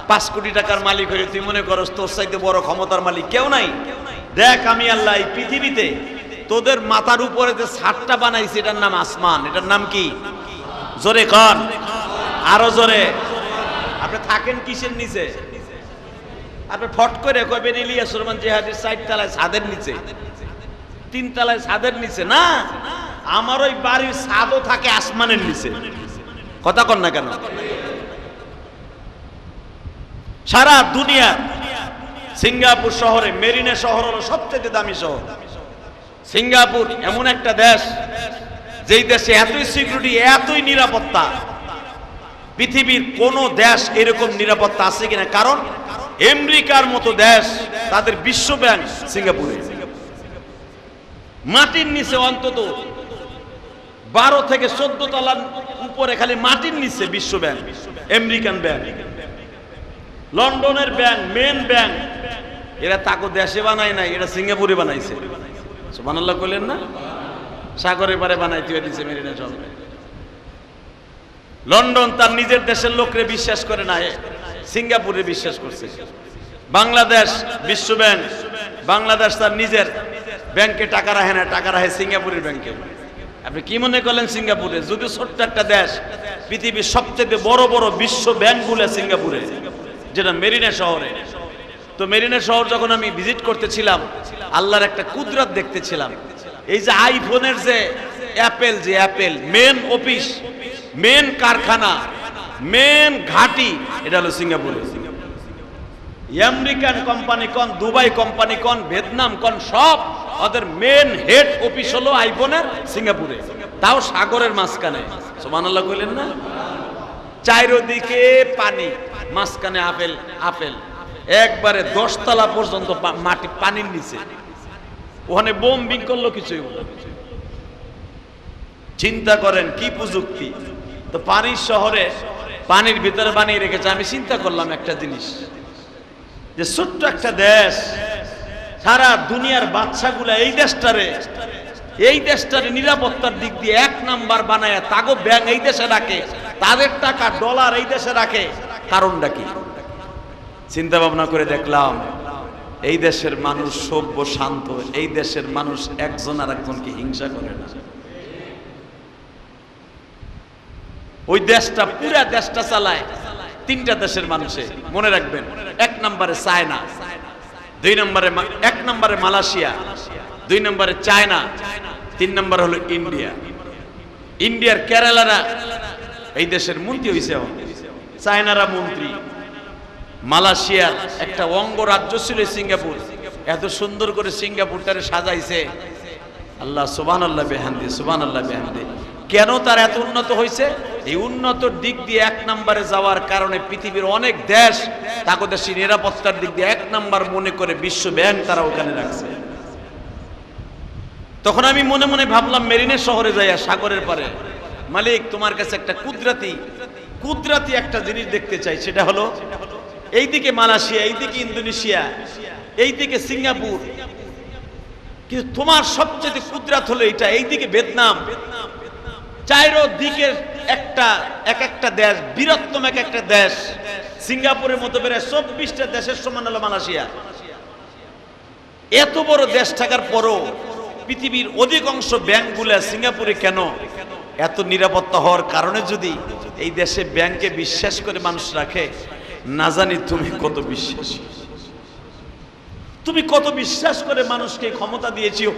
5 কোটি টাকার মালিক হয়ে তুই মনে করস তোর চাইতে বড় ক্ষমতার মালিক কেউ নাই। দেখ আমি আল্লাহ এই পৃথিবীতে তোদের মাথার উপরে যে ছাদটা বানাইছি, এটার নাম আসমান। এটার নাম কি? জোরে কন, আরো জোরে। আপনি থাকেন কিসের নিচে? আপনি ফট করে কইবেন ইলিয়াস রহমান জিহাদির 4 তলায় ছাদের নিচে, 3 তলায় ছাদের নিচে না। আমার ওই বাড়ির ছাদও থাকে আসমানের নিচে। কথা কন না কেন? সারা দুনিয়া সিঙ্গাপুর শহরে, মেরিনা শহর হলো সবচেয়ে দামি শহর। সিঙ্গাপুর এমন একটা দেশ, যেই দেশে এতই সিকিউরিটি, এতই নিরাপত্তা, পৃথিবীর কোন দেশ এরকম নিরাপত্তা আছে কিনা? কারণ আমেরিকার মতো দেশ, তাদের বিশ্ব ব্যাংক সিঙ্গাপুরে। মাটির নিচে অন্তত 12 থেকে 14 তলার উপরে খালি মাটির নিচে বিশ্ব ব্যাংক, আমেরিকান ব্যাংক, লন্ডনের ব্যাংক, মেন ব্যাংক। এরা তাকে দেশে বানায় নাই, এটা সিঙ্গাপুরে বানাইছে। সুবহানাল্লাহ কইলেন না? সাগরের পারে বানাইতে হয়েছে মেরিনা শহরে। লন্ডন তার নিজের দেশের লোকরে বিশ্বাস করে না, সিঙ্গাপুরে বিশ্বাস করছে। বাংলাদেশ বিশ্ব ব্যাংক, বাংলাদেশ তার নিজের ব্যাংকে টাকা রাখে না, টাকা রাখে সিঙ্গাপুরের ব্যাংকে। আপনি কি মনে করলেন সিঙ্গাপুরে? যদি ছোট্ট একটা দেশ, পৃথিবীর সবচেয়ে বড় বড় বিশ্ব ব্যাংকগুলো সিঙ্গাপুরে, যেটা মেরিনা শহরে। তো মেরিনা শহর যখন আমি ভিজিট করতেছিলাম, আল্লাহর একটা কুদরত দেখতেছিলাম। এই যে আইফোনের যে অ্যাপেল মেন অফিস, মেন কারখানা, মেন ঘাঁটি, এটা হলো সিঙ্গাপুরে। আমেরিকান কোম্পানি কোন, দুবাই কোম্পানি কোন, ভিয়েতনাম কোন, সব ওদের মেন হেড অফিস হলো আইফোনের সিঙ্গাপুরে, তাও সাগরের মাঝখানে। সুবহানাল্লাহ কইলেন না? চারিদিকে পানি, মাঝখানে আপেল আপেল একবারে 10 তলা পর্যন্ত মাটি পানির নিচে, ওখানে বোম্বিং করলো কিছুই হলো না। চিন্তা করেন কি প্রযুক্তি। তো পানির শহরে পানির ভিতরে বানিয়ে রেখেছে। আমি চিন্তা করলাম একটা জিনিস, যে ছোট্ট একটা দেশ, সারা দুনিয়ার বাচ্চাগুলা এই দেশটারে নিরাপত্তার দিক দিয়ে 1 নাম্বার বানায়, তাগো ব্যাংক এই দেশে রাখে, তাদের টাকা ডলার এই দেশে রাখে, কারণটা কি? চিন্তা ভাবনা করে দেখলাম এই দেশের মানুষ সভ্য শান্ত, এই দেশের মানুষ একজন আর একজনকে হিংসা করে না। ওই দেশটা পুরা দেশটা চালায় 3টা দেশের মানুষে, মনে রাখবেন। 1 নম্বরে চায়না, 2 নম্বরে 1 নম্বরে মালয়েশিয়া, 2 নম্বরে চায়না, 3 নম্বর হলো ইন্ডিয়া। ইন্ডিয়ার কেরালারা এই দেশের মন্ত্রী হইছে, চায়নারা মন্ত্রী। মালয়েশিয়ার একটা অঙ্গরাজ্য ছিল সিঙ্গাপুর, এত সুন্দর করে সিঙ্গাপুরটারে সাজাইছে, আল্লাহ সুবহানাল্লাহ বিহামদি, সুবহানাল্লাহ বিহামদি। কেন তার এত উন্নত হয়েছে? এই উন্নতর দিক দিয়ে 1 নম্বরে যাওয়ার কারণে পৃথিবীর অনেক দেশ তাদের দেশের নিরাপত্তার দিক দিয়ে 1 নম্বর মনে করে বিশ্ব ব্যাংক তারা ওখানে রাখছে। তখন আমি মনে মনে ভাবলাম মেরিনের শহরে যাইয়া সাগরের পারে, মালিক তোমার কাছে একটা কুদরাতি একটা জিনিস দেখতে চাই। সেটা হলো এইদিকে মালয়েশিয়া, এইদিকে ইন্দোনেশিয়া, এইদিকে সিঙ্গাপুর, কিন্তু তোমার সবচেয়ে কুদরাত হলো এটা, এইদিকে ভিয়েতনাম। চারদিকে একটা দেশ, বৃহত্তম একটা দেশ। সিঙ্গাপুরের মতো বেড়ে 24টা দেশের সমান হলো মালয়েশিয়া। এত বড় দেশ থাকার পরও পৃথিবীর অধিকাংশ ব্যাংকগুলো সিঙ্গাপুরে কেন? এত নিরাপত্তা হওয়ার কারণে যদি এই দেশে ব্যাংকে বিশ্বাস করে মানুষ রাখে, না জানি তুমি কত বিশ্বাসী, তুমি কত বিশ্বাস করে মানুষকে ক্ষমতা দিয়েছো,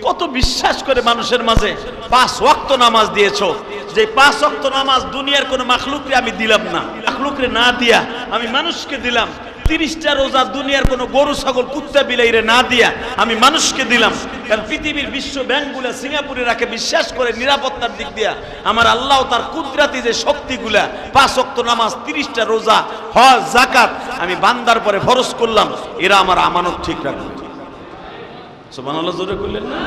কত বিশ্বাস করে মানুষের মাঝে 5 ওয়াক্ত নামাজ দিয়েছো। যে 5 ওয়াক্ত নামাজ দুনিয়ার কোন মাখলুকরে আমি দিলাম না, মাখলুকরে না দিয়া আমি মানুষকে দিলাম। 30টা রোজা দুনিয়ার কোন গরু ছাগল কুত্তা বিলাইরে না দিয়া আমি মানুষকে দিলাম। কারণ পৃথিবীর বিশ্ব ব্যাংকগুলা সিঙ্গাপুরে রাখে বিশ্বাস করে নিরাপত্তার দিক দিয়া আমার আল্লাহ তার কুদরাতি যে শক্তিগুলা 5 ওয়াক্ত নামাজ, 30টা রোজা, হজ, যাকাত আমি বান্দার পরে ফরজ করলাম, এরা আমার আমানত ঠিক রাখবে। সুবহানাল্লাহ, জোরে কইলেন না?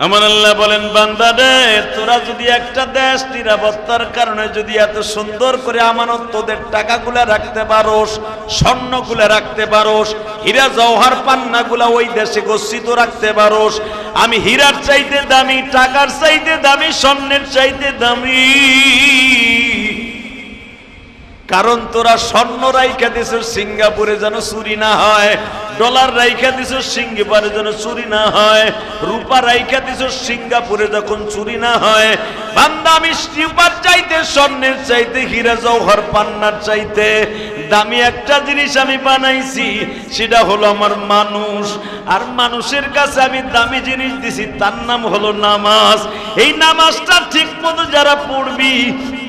আমার আল্লাহ বলেন, বান্দা রে, তোরা যদি একটা দেশ নিরাপত্তার কারণে যদি এত সুন্দর করে আমানত তোদের টাকাগুলা রাখতে পারোস, স্বর্ণগুলা রাখতে পারোস, হীরা জওহর পান্নাগুলা ওই দেশে গচ্ছিত রাখতে পারোস, আমি হীরার চাইতে দামি, টাকার চাইতে দামি, স্বর্ণের চাইতে দামি। কারণ তোরা স্বর্ণ রাইখা দিছ সিঙ্গাপুরে যেন চুরি না হয়, ডলার রাইখা দিছ সিঙ্গাপুরে যেন চুরি না হয়, রূপা রাইখা দিছ সিঙ্গাপুরে যখন চুরি না হয়। বান্দা, আমি রূপার চাইতে, স্বর্ণের চাইতে, হীরা জওহর পান্নার চাইতে দামি একটা জিনিস আমি বানাইছি, সেটা হলো আমার মানুষ। আর মানুষের কাছে আমি দামি জিনিস দিছি, তার নাম হলো নামাজ। এই নামাজটা ঠিক মতো যারা পড়বি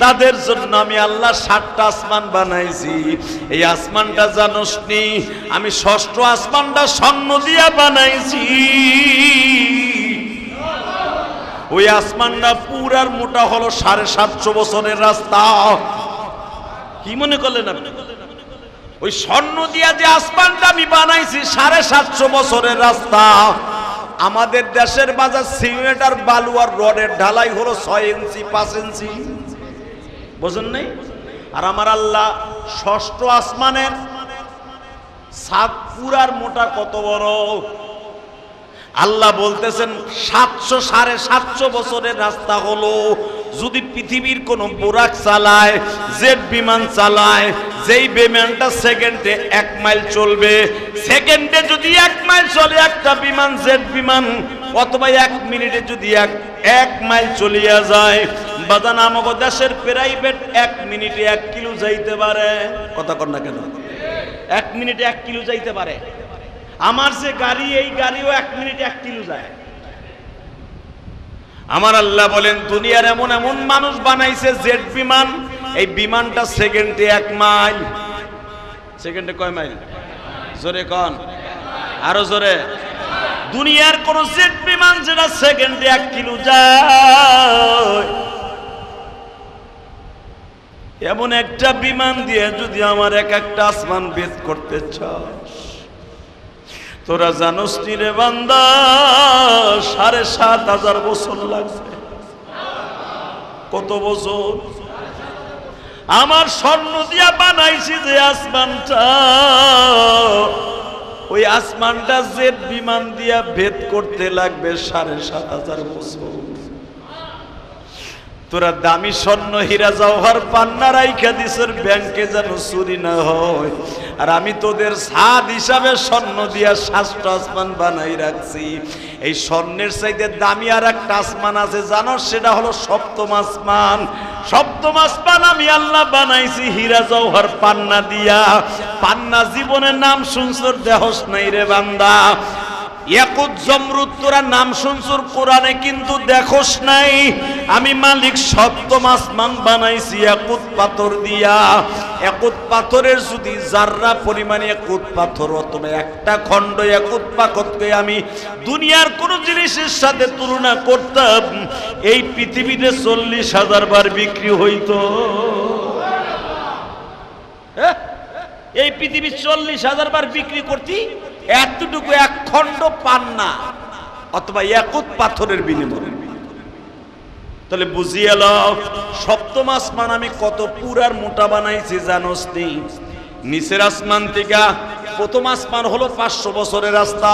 তাদের জন্য আমি আল্লাহ 7টা আসমান বানাইছি। এই আসমানটা জানোস নি? আমি 6ষ্ঠ আসমানটা স্বর্ণ দিয়া বানাইছি। ওই আসমানটা পুরার মোটা হলো 750 বছরের রাস্তা। কি মনে করলেন আপনি? ওই স্বর্ণ দিয়া যে আসমানটা আমি বানাইছি 750 বছরের রাস্তা। আমাদের দেশের বাজার সিমেন্ট আর বালু আর রডের ঢালাই হলো 6 ইঞ্চি 5 ইঞ্চি, বুঝেন নাই? আর আমার আল্লাহ 6ষ্ঠ আসমানের ছাদ পুরার মোটা কত বড়? আল্লাহ বলতেছেন 700-750 বছরের রাস্তা হলো। যদি পৃথিবীর কোন বোরাক চালায়, জেট বিমান চালায়, যেই বিমানটা সেকেন্ডে 1 মাইল চলবে, সেকেন্ডে যদি 1 মাইল চলে একটা বিমান, জেট বিমান, অথবা 1 মিনিটে যদি 1 মাইল চলিয়া যায়, বাজান আমাদের দেশের প্রাইভেট 1 মিনিটে 1 কিলো যাইতে পারে। কথা কর না কেন? 1 মিনিটে 1 কিলো যাইতে পারে। আমার যে গাড়ি, এই গাড়িও 1 মিনিটে 1 কিলো যায়। আমার আল্লাহ বলেন, দুনিয়ার এমন এমন মানুষ বানাইছে জেট বিমান, এই বিমানটা সেকেন্ডে 1 মাইল। সেকেন্ডে কয় মাইল? জোরে কন, আরো জোরে। দুনিয়ার কোন জেট বিমান যেটা সেকেন্ডে 1 কিলো যায়, এমন একটা বিমান দিয়ে যদি আমার এক একটা আসমান ভেদ করতে চাস, তোরা জানোস নি রে বান্দা ৭,৫০০০ বছর লাগবে। কত বছর? আমার স্বর্ণ দিয়া বানাইছি যে আসমানটা, ওই আসমানটা জেট বিমান দিয়া ভেদ করতে লাগবে ৭,৫০০০ বছর। তোরা দামি স্বর্ণ হীরা জওহর পান্না রাইখা দিছের ব্যাংকে যেন চুরি না হয়, আর আমি তোদের সাদ হিসাবে স্বর্ণ দিয়া ৭টা আসমান বানাই রাখছি। এই স্বর্ণের চাইতে দামি আর একটা আসমান আছে জানো, সেটা হলো সপ্তম আসমান। সপ্তম আসমান আমি আল্লাহ বানাইছি হীরা জওহর পান্না দিয়া। পান্না জীবনের নাম শুনছর দেহস নাই রে বান্দা। ইয়াকুত জমরুদ তোরা নাম শুনছুর কোরআনে কিন্তু দেখোস নাই। আমি মালিক সপ্তম আসমান বানাইছি ইয়াকুত পাথর দিয়া। ইয়াকুত পাথরের যদি জাররা পরিমাণে ইয়াকুত পাথর অথবা একটা খণ্ড ইয়াকুত পাথরকে আমি দুনিয়ার কোন জিনিসের সাথে তুলনা করতাম, এই পৃথিবীতে ৪০,০০০ বার বিক্রি হইতো। এই পৃথিবী ৪০,০০০ বার বিক্রি করতি এতটুকু এক খণ্ড পান্না অথবা ইয়াকুত পাথরের বিনিময়ে। তাহলে বুঝিয়ে লও সপ্তম আসমান আমি কত পুরার মোটা বানাইছি জানোস নি? নিচের আসমান থেকে প্রথম আসমান হলো ৫০০ বছরের রাস্তা।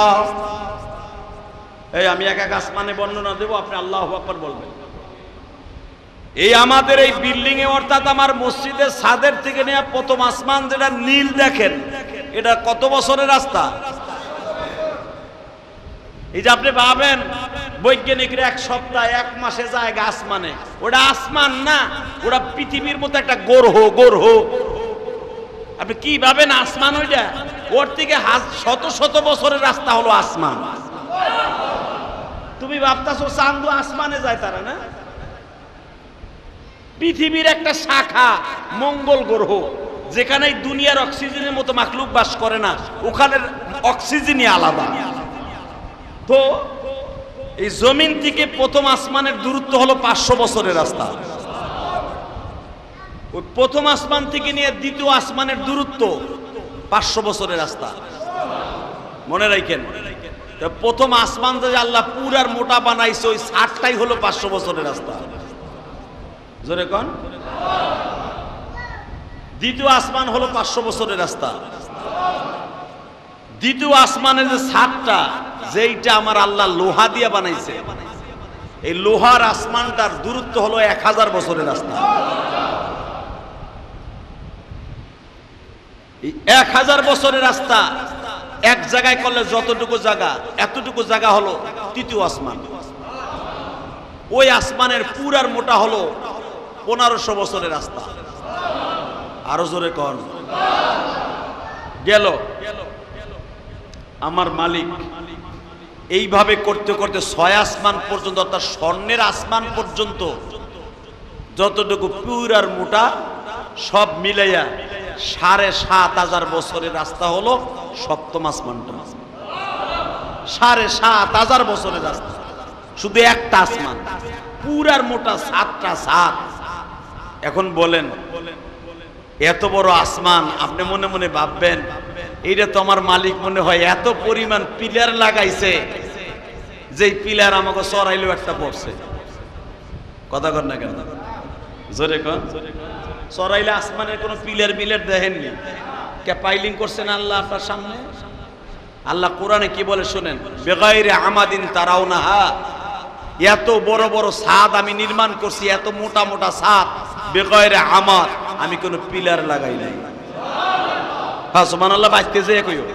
এই আমি এক এক আসমানে বর্ণনা দেব, আপনি আল্লাহু আকবার বলবেন। এই আমাদের এই বিল্ডিং এ অর্থাৎ আমার মসজিদের ছাদের থেকে নিয়ে প্রথম আসমান যেটা নীল দেখেন, এটা কত বছরের রাস্তা? এই যে আপনি ভাবেন বৈজ্ঞানিকরা ১ সপ্তাহ ১ মাসে যায় আসমানে, ওটা আসমান না, ওটা পৃথিবীর মতো একটা গ্রহ। আপনি কি ভাবেন আসমান ওইটা? ওর থেকে শত শত বছরের রাস্তা হলো আসমান। তুমি ভাবতাছো চাঁদ আসমানে যায়, তারা না। পৃথিবীর একটা শাখা মঙ্গল গ্রহ, যেখানে দুনিয়ার অক্সিজেনের মতো মাখলুক বাস করে না, ওখানের অক্সিজেনই আলাদা। তো এই জমিন থেকে প্রথম আসমানের দূরত্ব হলো ৫০০ বছরের রাস্তা। ওই প্রথম আসমান থেকে নিয়ে দ্বিতীয় আসমানের দূরত্ব ৫০০ বছরের রাস্তা। মনে রাখেন, প্রথম আসমান যে আল্লাহ পুরার মোটা বানাইছে, ওই ৬০টাই হলো ৫০০ বছরের রাস্তা। জোরে কোন? দ্বিতীয় আসমান হলো ৫০০ বছরের রাস্তা। দ্বিতীয় আসমানের যে ছাদটা, যেইটা আমার আল্লাহ লোহা দিয়ে বানাইছে, এই লোহার আসমানটার দূরত্ব হলো ১০০০ বছরের রাস্তা। এই ১০০০ বছরের রাস্তা এক জায়গায় করলে যতটুকু জায়গা, এতটুকু জায়গা হলো তৃতীয় আসমান। ওই আসমানের পুরার মোটা হলো ১৫০০ বছরের রাস্তা। আরো জোরে কর। গেল আমার মালিক এইভাবে করতে করতে ৬ আসমান পর্যন্ত, অর্থাৎ স্বর্ণের আসমান পর্যন্ত যতটুকু পুরার মোটা সব মিলাইয়া ৭,৫০০০ বছরের রাস্তা হলো সপ্তম আসমানটা। ৭,৫০০০ বছরের রাস্তা, শুধু একটা আসমান পুরার মোটা ৭টা ছাদ। এখন বলেন এত বড় আসমান, আপনি মনে মনে ভাববেন এইটা তো আমার মালিক মনে হয় এত পরিমাণ পিলার লাগাইছে, যেই পিলার আমাকে চড়াইলেও একটা পড়ছে। কথা কর না কেন? জোরে কন। চড়াইলে আসমানের কোনো পিলার বিলার দেখেননি, কে পাইলিং করছেন আল্লাহ আপনার সামনে? আল্লাহ কোরআনে কি বলে শুনেন, বেগাইরে আমাদিন তারাউনাহা, এত বড় বড় ছাদ আমি নির্মাণ করছি, এত মোটা মোটা ছাদ, বেগাইরে আমাদ, আমি কোনো পিলার লাগাই নাই। হ্যাঁ সুবহানাল্লাহ, বাঁচতে যেয়ে কইও।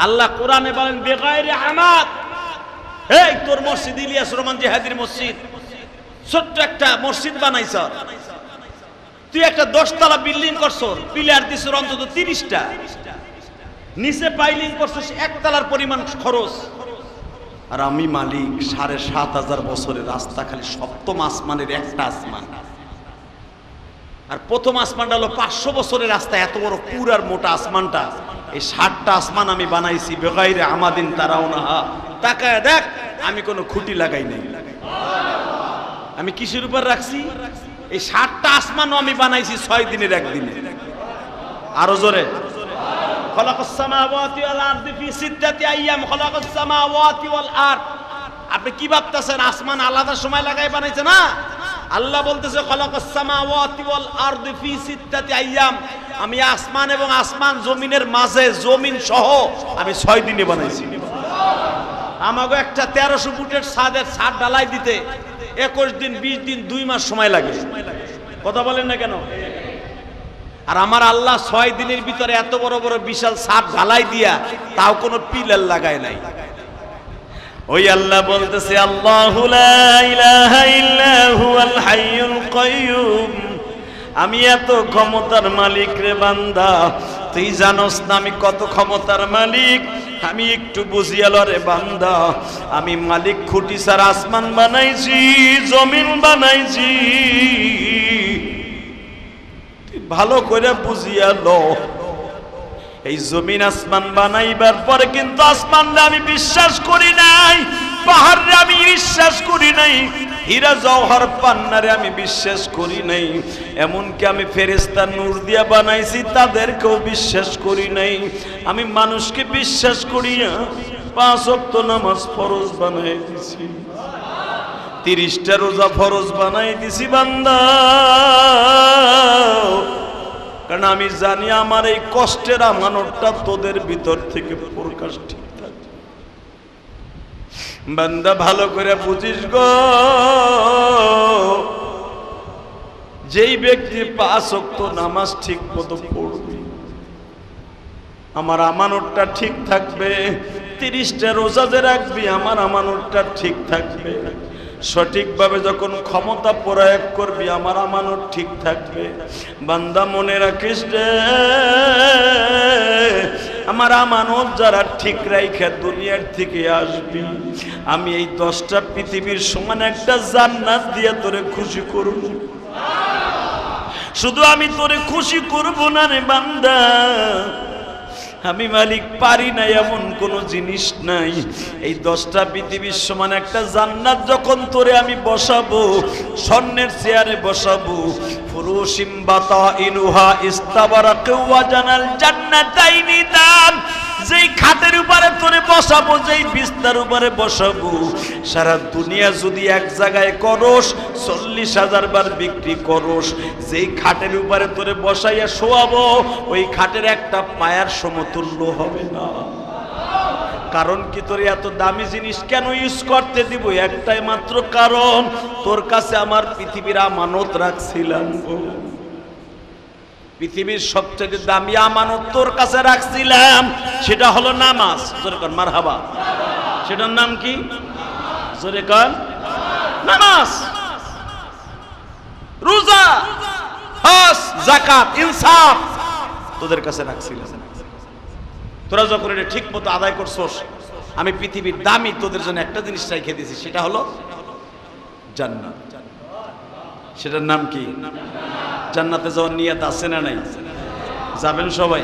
আল্লাহ কোরআনে বলেন বেগাইরে আমাদ। এই তোর মসজিদ ইলিয়াস রহমান জিহাদির মসজিদ, ছোট্ট একটা মসজিদ বানাইছ, তুই একটা ১০ তলা বিল্ডিং করছ, পিলার দিছ অন্তত ৩০টা, নিচে পাইলিং করছিস ১ তলার পরিমাণ খরচ। আর আমি মালিক ৭,৫০০ বছরের রাস্তা, খালি সপ্তম আসমানের একটা আসমান। আর প্রথম আসমানটা হলো ৫০০ বছরের রাস্তা। এত বড় পুরার মোটা আসমানটা, এই ৬০টা আসমান আমি বানাইছি বেগাইরে আমাদিন তারাউনাহা। তাকায় দেখ, আমি কোনো খুঁটি লাগাই নাই। আমি কিসের উপর রাখছি? এই 7টা আসমানও আমি বানাইছি 6 দিনের একদিনে। আরো জোরে, খলাকাস সামাওয়াতি ওয়াল আরদি ফি সিত্তাতি আইয়াম, খলাকাস সামাওয়াতি ওয়াল আরদ। আপনি কি ভাবতেছেন আসমান আলাদা সময় লাগাই বানাইছে? না, আল্লাহ বলতেছে খলাকাস সামাওয়াতি ওয়াল আরদি ফি সিত্তাতি আইয়াম, আমি আসমান এবং আসমান জমিনের মাঝে, জমিন সহ আমি 6 দিনে বানাইছি। আমাগো একটা 1300 ফুটের ছাদের ছাদ ঢালাই দিতে 21 দিন 20 দিন 2 মাস সময় লাগে। কথা বলেন না কেন? আর আমার আল্লাহ 6 দিনের ভিতরে এত বড় বড় বিশাল ছাদ ঢালাই দিয়া তাও কোনো পিলার লাগায় নাই। ওই আল্লাহ বলতেছে আল্লাহু লা ইলাহা ইল্লা হুয়াল হাইয়ুল কাইয়্যুম, আমি এত ক্ষমতার মালিক রে বান্দা, তুই জানোস না আমি কত ক্ষমতার মালিক? আমি একটু বুঝিয়াল রে বান্দা, আমি মালিক খুঁটি সার আসমান বানাইছি, জমিন বানাইছি, ভালো করে বুঝিয়াল। এই জমিন আসমান বানাইবার পরে কিন্তু আসমানরে আমি বিশ্বাস করি নাই, পাহাড়রে আমি বিশ্বাস করি নাই, হীরা জওহর পান্নারে আমি বিশ্বাস করি নাই, এমনকি আমি ফেরেশতা নূর দিয়া বানাইছি তাদেরকেও বিশ্বাস করি নাই। আমি মানুষকে বিশ্বাস করিয়া 5 ওয়াক্ত নামাজ ফরজ বানাই দিছি, 30টা রোজা ফরজ বানাই দিছি বান্দা। কারণ আমি জানি আমার এই কষ্টের আমানতটা তোদের ভিতর থেকে প্রকাশ ঠিক থাকে। বান্দা ভালো করে বুঝিস গো, যেই ব্যক্তি 5 ওয়াক্ত নামাজ ঠিক মতো পড়বে, আমার আমানতটা ঠিক থাকবে। 30টা রোজা যে রাখবি, আমার আমানতটা ঠিক থাকবে। সঠিকভাবে যখন ক্ষমতা প্রয়োগ করবি, আমার আমানত ঠিক থাকবে। বান্দা মনে রাখিস রে, আমার আমানত যারা ঠিক রাইখা দুনিয়ার থেকে আসবি, আমি এই 10টা পৃথিবীর সমান একটা জান্নাত দিয়ে তোরে খুশি করব। শুধু আমি তোরে খুশি করব না রে বান্দা, আমি মালিক পারি না এমন কোন জিনিস নাই। এই 10টা পৃথিবীর সমান একটা জান্নাত যখন তোরে আমি বসাবো, স্বর্ণের চেয়ারে বসাবো, ফুরুশিম বাতাইনুহা ইস্তাবারাকু ওয়া জানাল জান্নাতাইনি দান, যেই খাটের উপরে তোরে বসাবো, যেই বিছানার উপরে বসাবো, সারা দুনিয়া যদি এক জায়গায় করস, 40,000 বার বিক্রি করস, যেই খাটের উপরে তোরে বসাইয়া শোয়াবো, ওই খাটের একটা পায়ার সমতুল্য হবে না। কারণ কি, তোর এত দামি জিনিস কেন ইউজ করতে দিব? একটাই মাত্র কারণ, তোর কাছে আমার পৃথিবীর আমানত রাখছিলাম। পৃথিবীর সবচেয়ে দামি আমানত তোর কাছে রাখছিলাম, সেটা হলো নামাজ। জোরে কর মারহাবা। সেটার নাম কি? জোরে কর নামাজ। রোজা, হজ, যাকাত, ইনসাফ তোদের কাছে রাখছিলাম। তোরা যখন এটা ঠিক মতো আদায় করছস, আমি পৃথিবীর দামি তোদের জন্য একটা জিনিস রেখে দিয়েছি, সেটা হলো জান্নাত। সেটার নাম কি? জান্নাতে যাওয়ার নিয়ত আছে না নাই? যাবেন সবাই?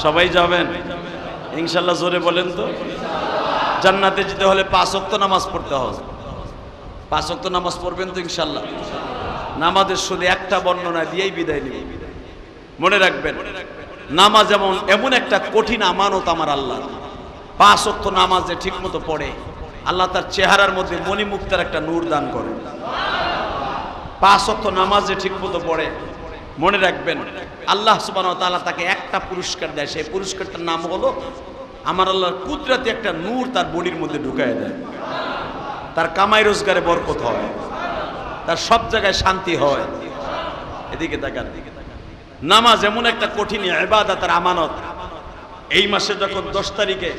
সবাই যাবেন ইনশাআল্লাহ? জোরে বলেন তো। জান্নাতে যেতে হলে 5 ওয়াক্ত নামাজ পড়তে হবে। 5 ওয়াক্ত নামাজ পড়বেন তো ইনশাআল্লাহ? নামাজের শুধু একটা বর্ণনা দিয়েই বিদায় নিব। মনে রাখবেন, নামাজ এমন একটা কঠিন আমানত আমার আল্লাহ। 5 ওয়াক্ত নামাজ যে ঠিক মতো পড়ে, আল্লাহ তার চেহারার মধ্যে মণিমুক্তার একটা নূর দান করে। 5 ওয়াক্ত নামাজ যে ঠিক মতো পড়ে, মনে রাখবেন আল্লাহ সুবহানাহু ওয়া তাআলা তাকে একটা পুরস্কার দেয়। সেই পুরস্কারটার নাম হলো, আমার আল্লাহর কুদরতি একটা নূর তার বডির মধ্যে ঢুকায় দেয়। তার কামাই রোজগারে বরকত হয়, তার সব জায়গায় শান্তি হয়। এদিকে তাকান। নামাজ এমন একটা কঠিন ইবাদত আর আমানত। এই মাসে যখন 10 তারিখে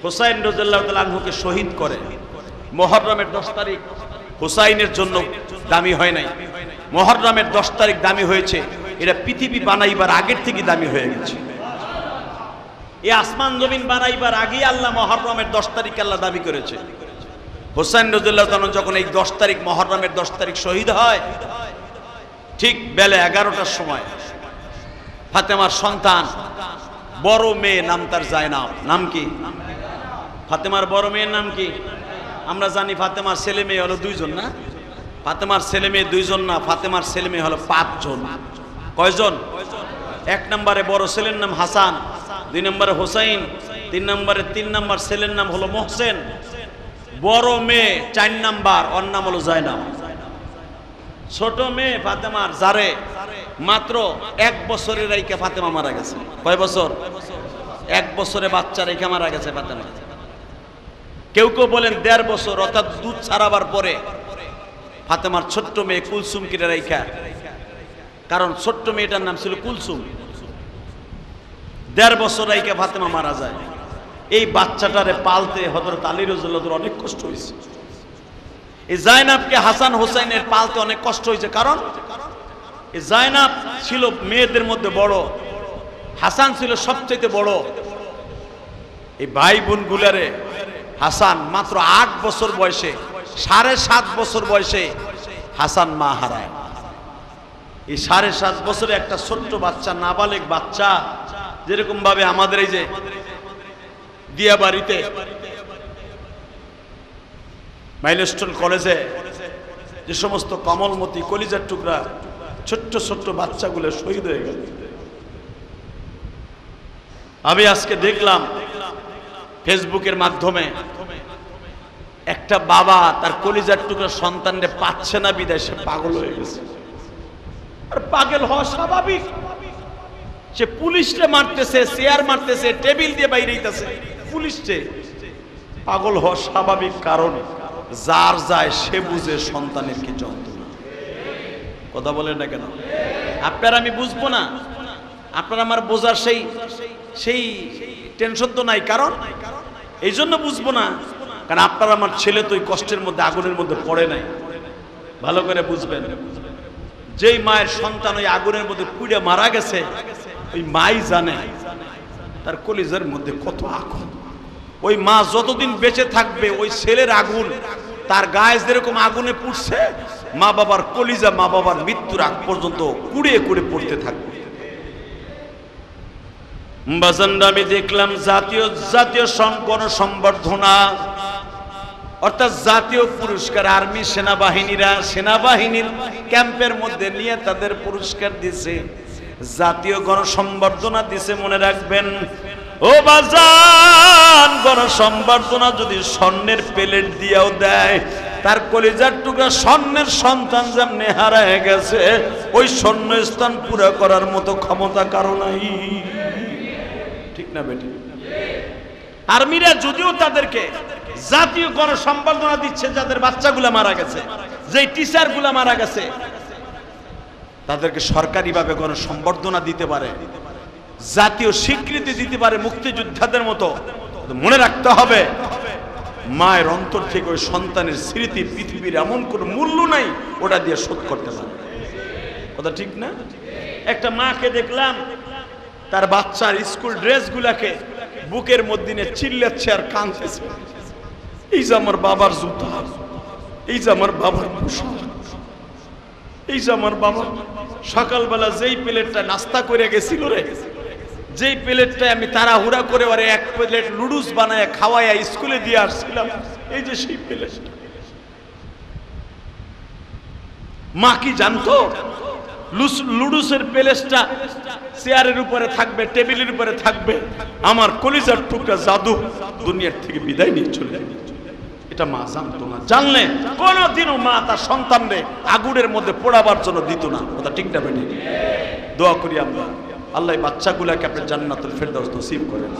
হুসাইন রাদিয়াল্লাহু তাআলা আনহুকে শহীদ করে, মুহররমের 10 তারিখ হুসাইনের জন্য দামি হয় নাই, মুহররমের 10 তারিখ দামি হয়েছে। এটা পৃথিবী বানাইবার আগের থেকে দামি হয়ে গেছে। এই আসমান জমিন বানাইবার আগেই আল্লাহ মুহররমের 10 তারিখ আল্লাহ দাবি করেছে। হুসাইন রাদিয়াল্লাহু তাআলা যখন এই 10 তারিখ মুহররমের 10 তারিখ শহীদ হয়, ঠিক বেলা 11টার সময় ফাতেমার সন্তান বড় মেয়ে, নাম তার জায়নাব। নাম কি? ফাতেমার বড় মেয়ের নাম কি? আমরা জানি ফাতেমার ছেলে মেয়ে হলো 2 জন না? ফাতেমার ছেলে মেয়ে 2 জন না, ফাতেমার ছেলে মেয়ে হলো 5 জন। কয়জন? 1 নম্বরে বড় ছেলের নাম হাসান, 2 নম্বরে হোসাইন, 3 নম্বর ছেলের নাম হলো মোহসেন, বড় মেয়ে 4 নাম্বার, ওর নাম হলো জায়নাব। ছোট মেয়ে ফাতেমার জারে মাত্র 1 বছরের রাইকে ফাতেমা মারা গেছে। কয় বছর? 1 বছরে বাচ্চা রেখে মারা গেছে ফাতেমা। কেউ কেউ বলেন 1.5 বছর, অর্থাৎ দুধ ছাড়াবার পরে ফাতেমার ছোট্ট মেয়ে কুলসুম কিনে রাইখা, কারণ ছোট্ট মেয়েটার নাম ছিল কুলসুম। 1.5 বছর রাইকে ফাতেমা মারা যায়। এই বাচ্চাটারে পালতে হযরত আলী রাদিয়াল্লাহু অনেক কষ্ট হয়েছে। এই জায়নাবকে হাসান হোসেনের পালতে অনেক কষ্ট হয়েছে, কারণ এই জায়নাব ছিল মেয়েদের মধ্যে বড়, হাসান ছিল সবচেয়ে বড়। এই ভাই বোন গুলারে হাসান মাত্র 8 বছর বয়সে, 7.5 বছর বয়সে হাসান মা হারায়। এই 7.5 বছরে একটা ছোট্ট বাচ্চা, নাবালেগ বাচ্চা, যেরকম ভাবে আমাদের এই যে দিয়াবাড়িতে মাইলস্টোন কলেজে যে সমস্ত কমলমতি কলিজার টুকরা ছোট্ট ছোট্ট বাচ্চাগুলো শহীদ হয়ে গেল। আমি আজকে দেখলাম ফেসবুকের মাধ্যমে একটা বাবা তার কলিজার টুকরা সন্তানকে পাচ্ছে না বিদায় সে পাগল হয়ে গেছে। আর পাগল হওয়া স্বাভাবিক। সে পুলিশকে মারতেছে, চেয়ার মারতেছে, টেবিল দিয়ে বাইরে হইতেছে, পুলিশকে। পাগল হওয়া স্বাভাবিক, কারণ যার যায় সে বুঝে সন্তানের কি যন্ত্রণা। কথা বলেন না কেন? আপনার আমি বুঝবো না, আপনার আমার বোঝার সেই টেনশন তো নাই। কারণ এই জন্য বুঝবো না, কারণ আপনার আমার ছেলে তো ওই কষ্টের মধ্যে, আগুনের মধ্যে পড়ে নাই। ভালো করে বুঝবেন, যেই মায়ের সন্তান ওই আগুনের মধ্যে পুড়ে মারা গেছে, ওই মাই জানে তার কলিজার মধ্যে কত আগুন। ওই মা যতদিন বেঁচে থাকবে ওই ছেলের আগুন তার গায়ে যেরকম আগুনে পুড়ছে, মা বাবার কলিজা মা বাবার মৃত্যুর আগ পর্যন্ত কুড়িয়ে কুড়ে পড়তে থাকবে। আমি দেখলাম জাতীয় গণসংবর্ধনা, অর্থাৎ জাতীয় পুরস্কার আর্মি সেনাবাহিনীর ক্যাম্পের মধ্যে নিয়ে তাদের পুরস্কার দিছে, জাতীয় গণসংবর্ধনা দিছে। মনে রাখবেন ও বাজান, গণসংবর্ধনা যদি স্বর্ণের প্লেট দিয়েও দেয়, তার কলিজার টুকরা স্বর্ণের সন্তান যেমনি হারায় গেছে, ওই স্বর্ণ স্থান পুরো করার মতো ক্ষমতা কারো নাই। ঠিক না বেটি? আর্মিরা যদিও তাদেরকে জাতীয় গণসংবর্ধনা দিচ্ছে, যাদের বাচ্চাগুলা মারা গেছে, যেই টিচারগুলা মারা গেছে, তাদেরকে সরকারিভাবে গণসংবর্ধনা দিতে পারে, জাতীয় স্বীকৃতি দিতে পারে মুক্তিযোদ্ধাদের মতো। মনে রাখতে হবে, মায়ের অন্তর থেকে ওই সন্তানের স্মৃতি পৃথিবীর এমন কোন মূল্য নাই ওটা দিয়ে শোধ করতে পারে। কথা ঠিক না? একটা মাকে দেখলাম তার বাচ্চার স্কুল ড্রেসগুলাকে বুকের মধ্যে নিয়ে চিল্লাচ্ছে আর কাঁদতেছে, এই যে আমার বাবার জুতা, এই যে আমার বাবার পোশাক, এই যে আমার বাবা সকালবেলা যেই প্লেটটা নাস্তা করে গেছিল রে, যেই প্লেটটা আমি তাড়াহুড়া করে ওরে 1 প্লেট নুডলস বানায় খাওয়াইয়া স্কুলে দিয়ে আসছিলাম, এই যে সেই প্লেটটা। মা কি জানতো লুডুসের প্লেটটা চেয়ারের উপরে থাকবে, টেবিলের উপরে থাকবে, আমার কলিজার টুকরা জাদু দুনিয়ার থেকে বিদায় নিয়ে চলে যাবে? এটা মা জানতো না। জানলে কোনোদিনও মা তার সন্তানরে আগুনের মধ্যে পোড়াবার জন্য দিত না। কথা ঠিক না বেটি? দোয়া করি আমরা, আল্লাহ বাচ্চাগুলাকে আপনি জান্নাতুল ফেরদাউস নসিব করেন,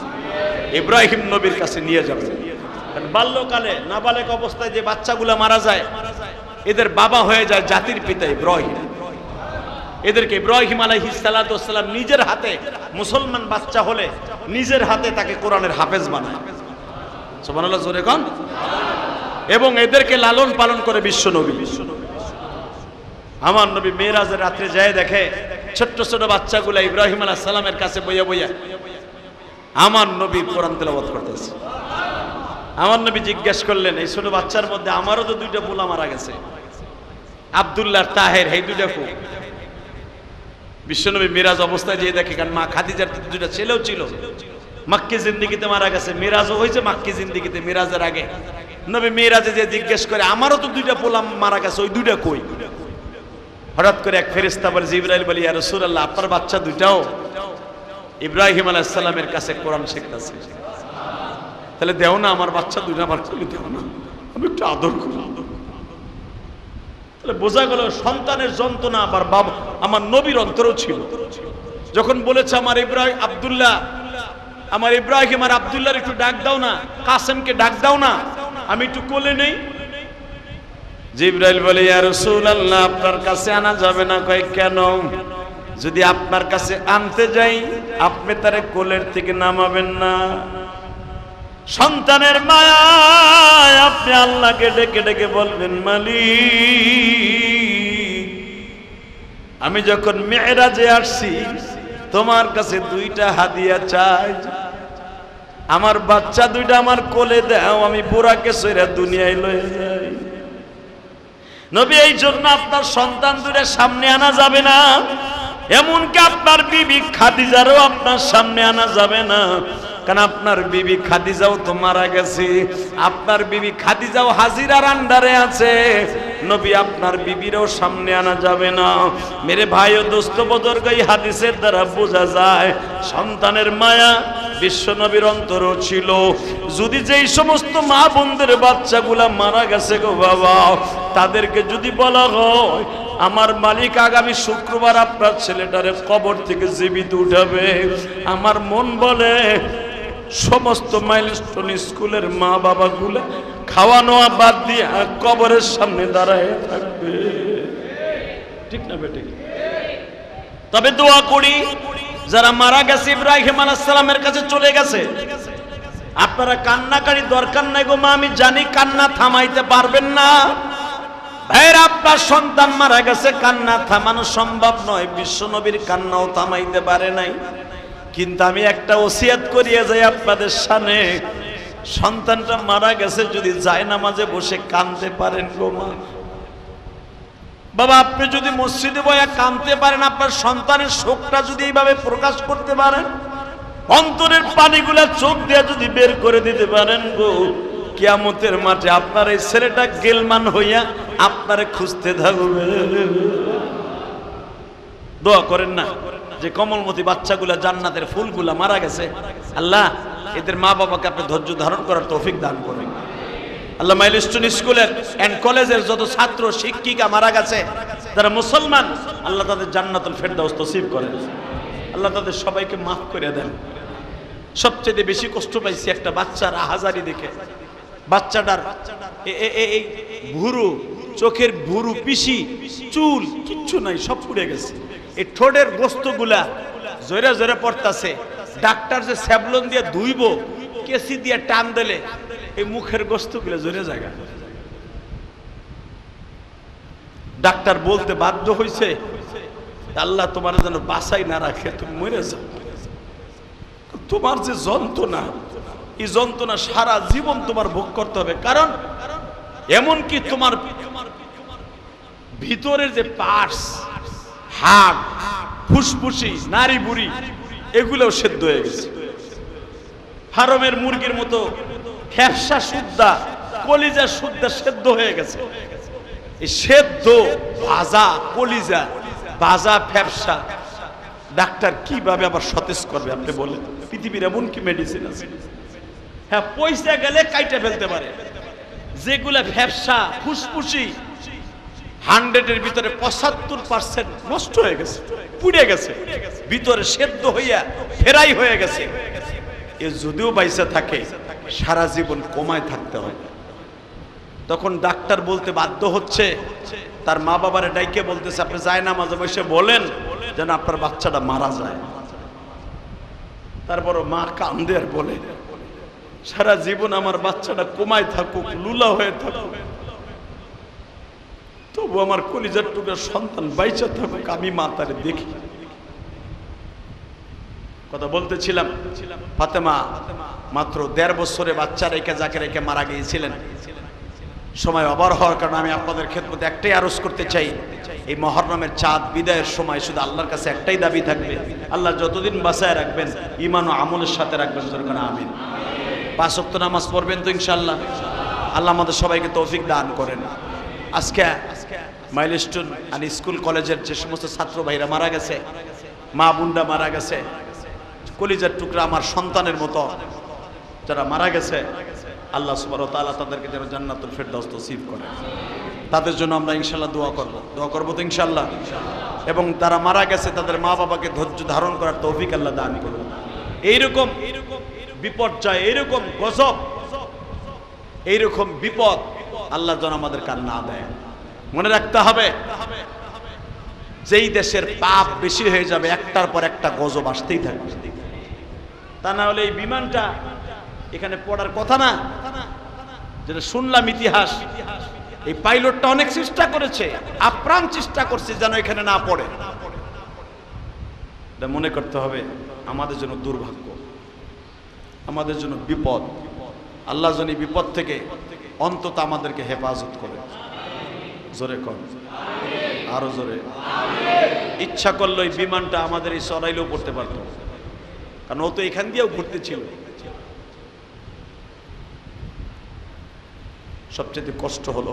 ইব্রাহিম নবীর কাছে নিয়ে যাবেন। বাল্যকালে নাবালেক অবস্থায় যে বাচ্চাগুলা মারা যায়, এদের বাবা হয়ে যায় জাতির পিতা ইব্রাহিম। এদেরকে ইব্রাহিম আলাইহিস সালাতু ওয়াস সালাম নিজের হাতে, মুসলমান বাচ্চা হলে নিজের হাতে তাকে কোরআনের হাফেজ বানায়। সুবহানাল্লাহ, জোরে কোন। এবং এদেরকে লালন পালন করে বিশ্ব নবী। আমার নবী মেরাজের রাত্রে যায় দেখে ছোট্ট ছোট বাচ্চাগুলা ইব্রাহিম আলাইহিস সালামের কাছে বইয়া বইয়া আমার নবী কোরআন তেলাওয়াত করতেছে। আমার নবী জিজ্ঞেস করলেন, এই ছোট বাচ্চার মধ্যে আমারও তো 2টা পোলা মারা গেছে, আব্দুল্লাহ তাহের, এই 2টা কো? বিশ্বনবী মিরাজ অবস্থায় যেয়ে দেখে, কারণ মা খাদিজার 2টা ছেলেও ছিল, মক্কি জিন্দেগিতে মারা গেছে, মিরাজও হয়েছে মক্কি জিন্দেগিতে, মিরাজের আগে নবী মেরাজে যে জিজ্ঞেস করে আমারও তো দুইটা পোলা মারা গেছে, ওই দুইটা কই? হঠাৎ করে এক ফেরেশতা বলে, জিবরাইল বলে, ইয়া রাসূলুল্লাহ আপনার বাচ্চা দুইটাও ইব্রাহিম আলাইহিস সালামের কাছে কোরআন শিখতেছে। তাহলে দেও না আমার বাচ্চা দুইটা, আমার কোলে দেও না, আমি একটু আদর করি। তাহলে বোঝা গেল সন্তানের যন্ত্রণা আবার বাবা আমার নবীর অন্তরেও ছিল। যখন বলেছে আমার ইব্রাহিম আব্দুল্লাহ, আমার ইব্রাহিম আর আব্দুল্লাহর একটু ডাক দাও না, কাসেমকে ডাক দাও না, আমি একটু কোলে নেই। জিবরাইল বলে, ইয়া রাসূলুল্লাহ আপনার কাছে আনা যাবে না। কয় কেন? যদি আপনার কাছে আনতে যাই আপনি তারে কোলের থেকে নামাবেন না। সন্তানের মায়ায় আপনি আল্লাহকে ডেকে ডেকে বলবেন, মালিক আমি যখন মেরাজে আসছি তোমার কাছে দুইটা হাদিয়া চাই, আমার বাচ্চা দুইটা আমার কোলে দাও, আমি বুড়াকে সইরা দুনিয়ায় লয়ে যাই। নবী এই জন্য আপনার সন্তান দুইটা সামনে আনা যাবে না, এমনকি আপনার বিবি খাদিজারও আপনার সামনে আনা যাবে না, কারণ আপনার বিবি খাদিজাও তো মারা গেছে, আপনার বিবি খাদিজাও হাজিরার আন্ডারে আছে। নবী আপনার বিবিরও সামনে আনা যাবে না। মেরে ভাই ও দোস্ত বুজুর্গ, এই হাদিসের দ্বারা বোঝা যায় সন্তানের মায়া বিশ্ব নবীর অন্তরও ছিল। যদি যেই সমস্ত মা বোনদের বাচ্চাগুলা মারা গেছে গো বাবা, তাদেরকে যদি বলা হয় আমার মালিক আগামী শুক্রবার আপনার ছেলেটারে কবর থেকে জীবিত উঠাবে, আমার মন বলে সমস্ত মাইলস্টোন স্কুলের মা বাবা গুলা খাওয়ানো বাদ দিয়ে কবরের সামনে দাঁড়ায় থাকবে। ঠিক না বেটে? তবে দোয়া করি যারা মারা গেছে ইব্রাহিম আলাইহিস সালামের কাছে চলে গেছে, আপনারা কান্নাকারি দরকার নাই গো মা, আমি জানি কান্না থামাইতে পারবেন না। ভাইরা আপনার সন্তান মারা গেছে, কান্না থামানো সম্ভব নয়, বিশ্ব নবীর কান্নাও থামাইতে পারে নাই। কিন্তু আমি একটা ওসিয়াত করিয়ে যাই আপনাদের সামনে, সন্তানটা মারা গেছে যদি জায়নামাজে বসে কাঁদতে পারেন গো মা, বাবা আপনি যদি মসজিদে বসে কাঁদতে পারেন, আপনার সন্তানের শোকটা যদি এইভাবে প্রকাশ করতে পারেন, অন্তরের পানিগুলা চোখ দিয়ে যদি বের করে দিতে পারেন গো, কিয়ামতের মাঠে আপনার এই ছেলেটা গেলমান হইয়া আপনারে খুঁজতে থাকবে। দোয়া করেন না যে কমলমতি বাচ্চাগুলা জান্নাতের ফুলগুলা মারা গেছে, আল্লাহ এদের মা বাবাকে আপনি ধৈর্য ধারণ করার তৌফিক দান করেন। আল্লাহ মাইলস্টোন স্কুলের এন্ড কলেজের যত ছাত্র শিক্ষিকা মারা গেছে যারা মুসলমান, আল্লাহ তাদের জান্নাতুল ফেরদাউস নসিব করেন, আল্লাহ তাদের সবাইকে মাফ করে দেন। সবচেয়ে বেশি কষ্ট পাইছি একটা বাচ্চার আহাজারি দেখে। বাচ্চাটার এই ভুরু, চোখের ভুরু, পিসি, চুল কিচ্ছু নাই, সব পুড়ে গেছে। এই ঠোঁটের গোস্তগুলা জোরে জোরে পড়তাছে। ডাক্তার যে স্যাবলন দিয়ে ধুইব, কেসি দিয়ে টান দিলে এই মুখের গোস্তগুলা জোরে জায়গা। ডাক্তার বলতে বাধ্য হয়েছে, আল্লাহ তোমার যেন বাঁচাই না রাখে, তুমি মরে যাও। তোমার যে যন্ত্রণা, এই যন্ত্রণা সারা জীবন তোমার ভোগ করতে হবে। কারণ এমনকি তোমার ভিতরের যে পার্টস, হাড়, ফুসফুসি, নাড়ি বুড়ি এগুলোও সেদ্ধ হয়ে গেছে। ফার্মের মুরগির মতো ফ্যাপসা সুদ্ধা, কলিজা সুদ্ধা সেদ্ধ হয়ে গেছে। এই সেদ্ধ ভাজা কলিজা, ভাজা ফ্যাপসা ডাক্তার কিভাবে আবার সতেজ করবে আপনি বলেন? পৃথিবীর এমন কি মেডিসিন আছে? হ্যাঁ, পয়সা গেলে কাইটে ফেলতে পারে। যেগুলা ফ্যাপসা ফুসফুসি 100-এর ভিতরে 75% নষ্ট হয়ে গেছে, পুড়ে গেছে, ভিতরে সেদ্ধ হইয়া ফেরাই হয়ে গেছে। এ যদিও বাইসা থাকে সারা জীবন কোমায় থাকতে হয়। তখন ডাক্তার বলতে বাধ্য হচ্ছে, তার মা বাবারে ডাইকে বলতেছে আপনি জায়নামাজে বসে বলেন যেন আপনার বাচ্চাটা মারা যায়। তারপর মা কান্দে আর বলে সারা জীবন আমার বাচ্চাটা কোমায় থাকুক, লুলা হয়ে থাকুক, তবু আমার কলিজার টুকরা সন্তান বাইচা থাকুক, আমি মা তারে দেখি। কথা বলতেছিলাম, ফাতেমা মাত্র 1.5 বছরে বাচ্চা রেখে যাকে রেখে মারা গিয়েছিলেন। সময় অবার হওয়ার কারণে আমি আপনাদের খেদমতে একটাই আরজ করতে চাই, এই মুহররমের চাঁদ বিদায়ের সময় শুধু আল্লাহর কাছে একটাই দাবি থাকবে, আল্লাহ যতদিন বাঁচায় রাখবেন ঈমান ও আমলের সাথে রাখবেন। আমিন। 5 ওয়াক্ত নামাজ পড়বেন তো ইনশাআল্লাহ? আল্লাহ আমাদের সবাইকে তৌফিক দান করেন। আজকে মাইলস্টোন আর স্কুল কলেজের যে সমস্ত ছাত্র ভাইরা মারা গেছে, মা বোনরা মারা গেছে, কলিজার টুকরা আমার সন্তানের মতো যারা মারা গেছে, আল্লাহ সুবহানাহু ওয়া তাআলা তাদেরকে যেন জান্নাতুল ফেরদাউস নসিব করেন। তাদের জন্য আমরা ইনশাআল্লাহ দোয়া করব তো ইনশাআল্লাহ। এবং তারা মারা গেছে তাদের মা বাবাকে ধৈর্য ধারণ করার তৌফিক আল্লাহ দান করুন। এইরকম বিপর্যয়, এইরকম গজব, এইরকম বিপদ আল্লাহ যেন আমাদের কান না দেয়। মনে রাখতে হবে, যেই দেশের পাপ বেশি হয়ে যাবে একটার পর একটা গজব আসতেই থাকবে। তা না হলে এই বিমানটা এখানে পড়ার কথা না। যেটা শুনলাম ইতিহাস, এই পাইলটটা অনেক চেষ্টা করেছে, আপ্রাণ চেষ্টা করছে যেন এখানে না পড়ে। এটা মনে করতে হবে আমাদের জন্য দুর্ভাগ্য, আমাদের জন্য বিপদ। আল্লাহ যেন এই বিপদ থেকে অন্তত আমাদেরকে হেফাজত করে। জোরে কর, আরো জোরে। ইচ্ছা করলো এই বিমানটা আমাদের এই সরাইলেও পড়তে পারতো, কারণ ও তো এখান দিয়েও ঘুরতে ছিল। সবচেয়ে কষ্ট হলো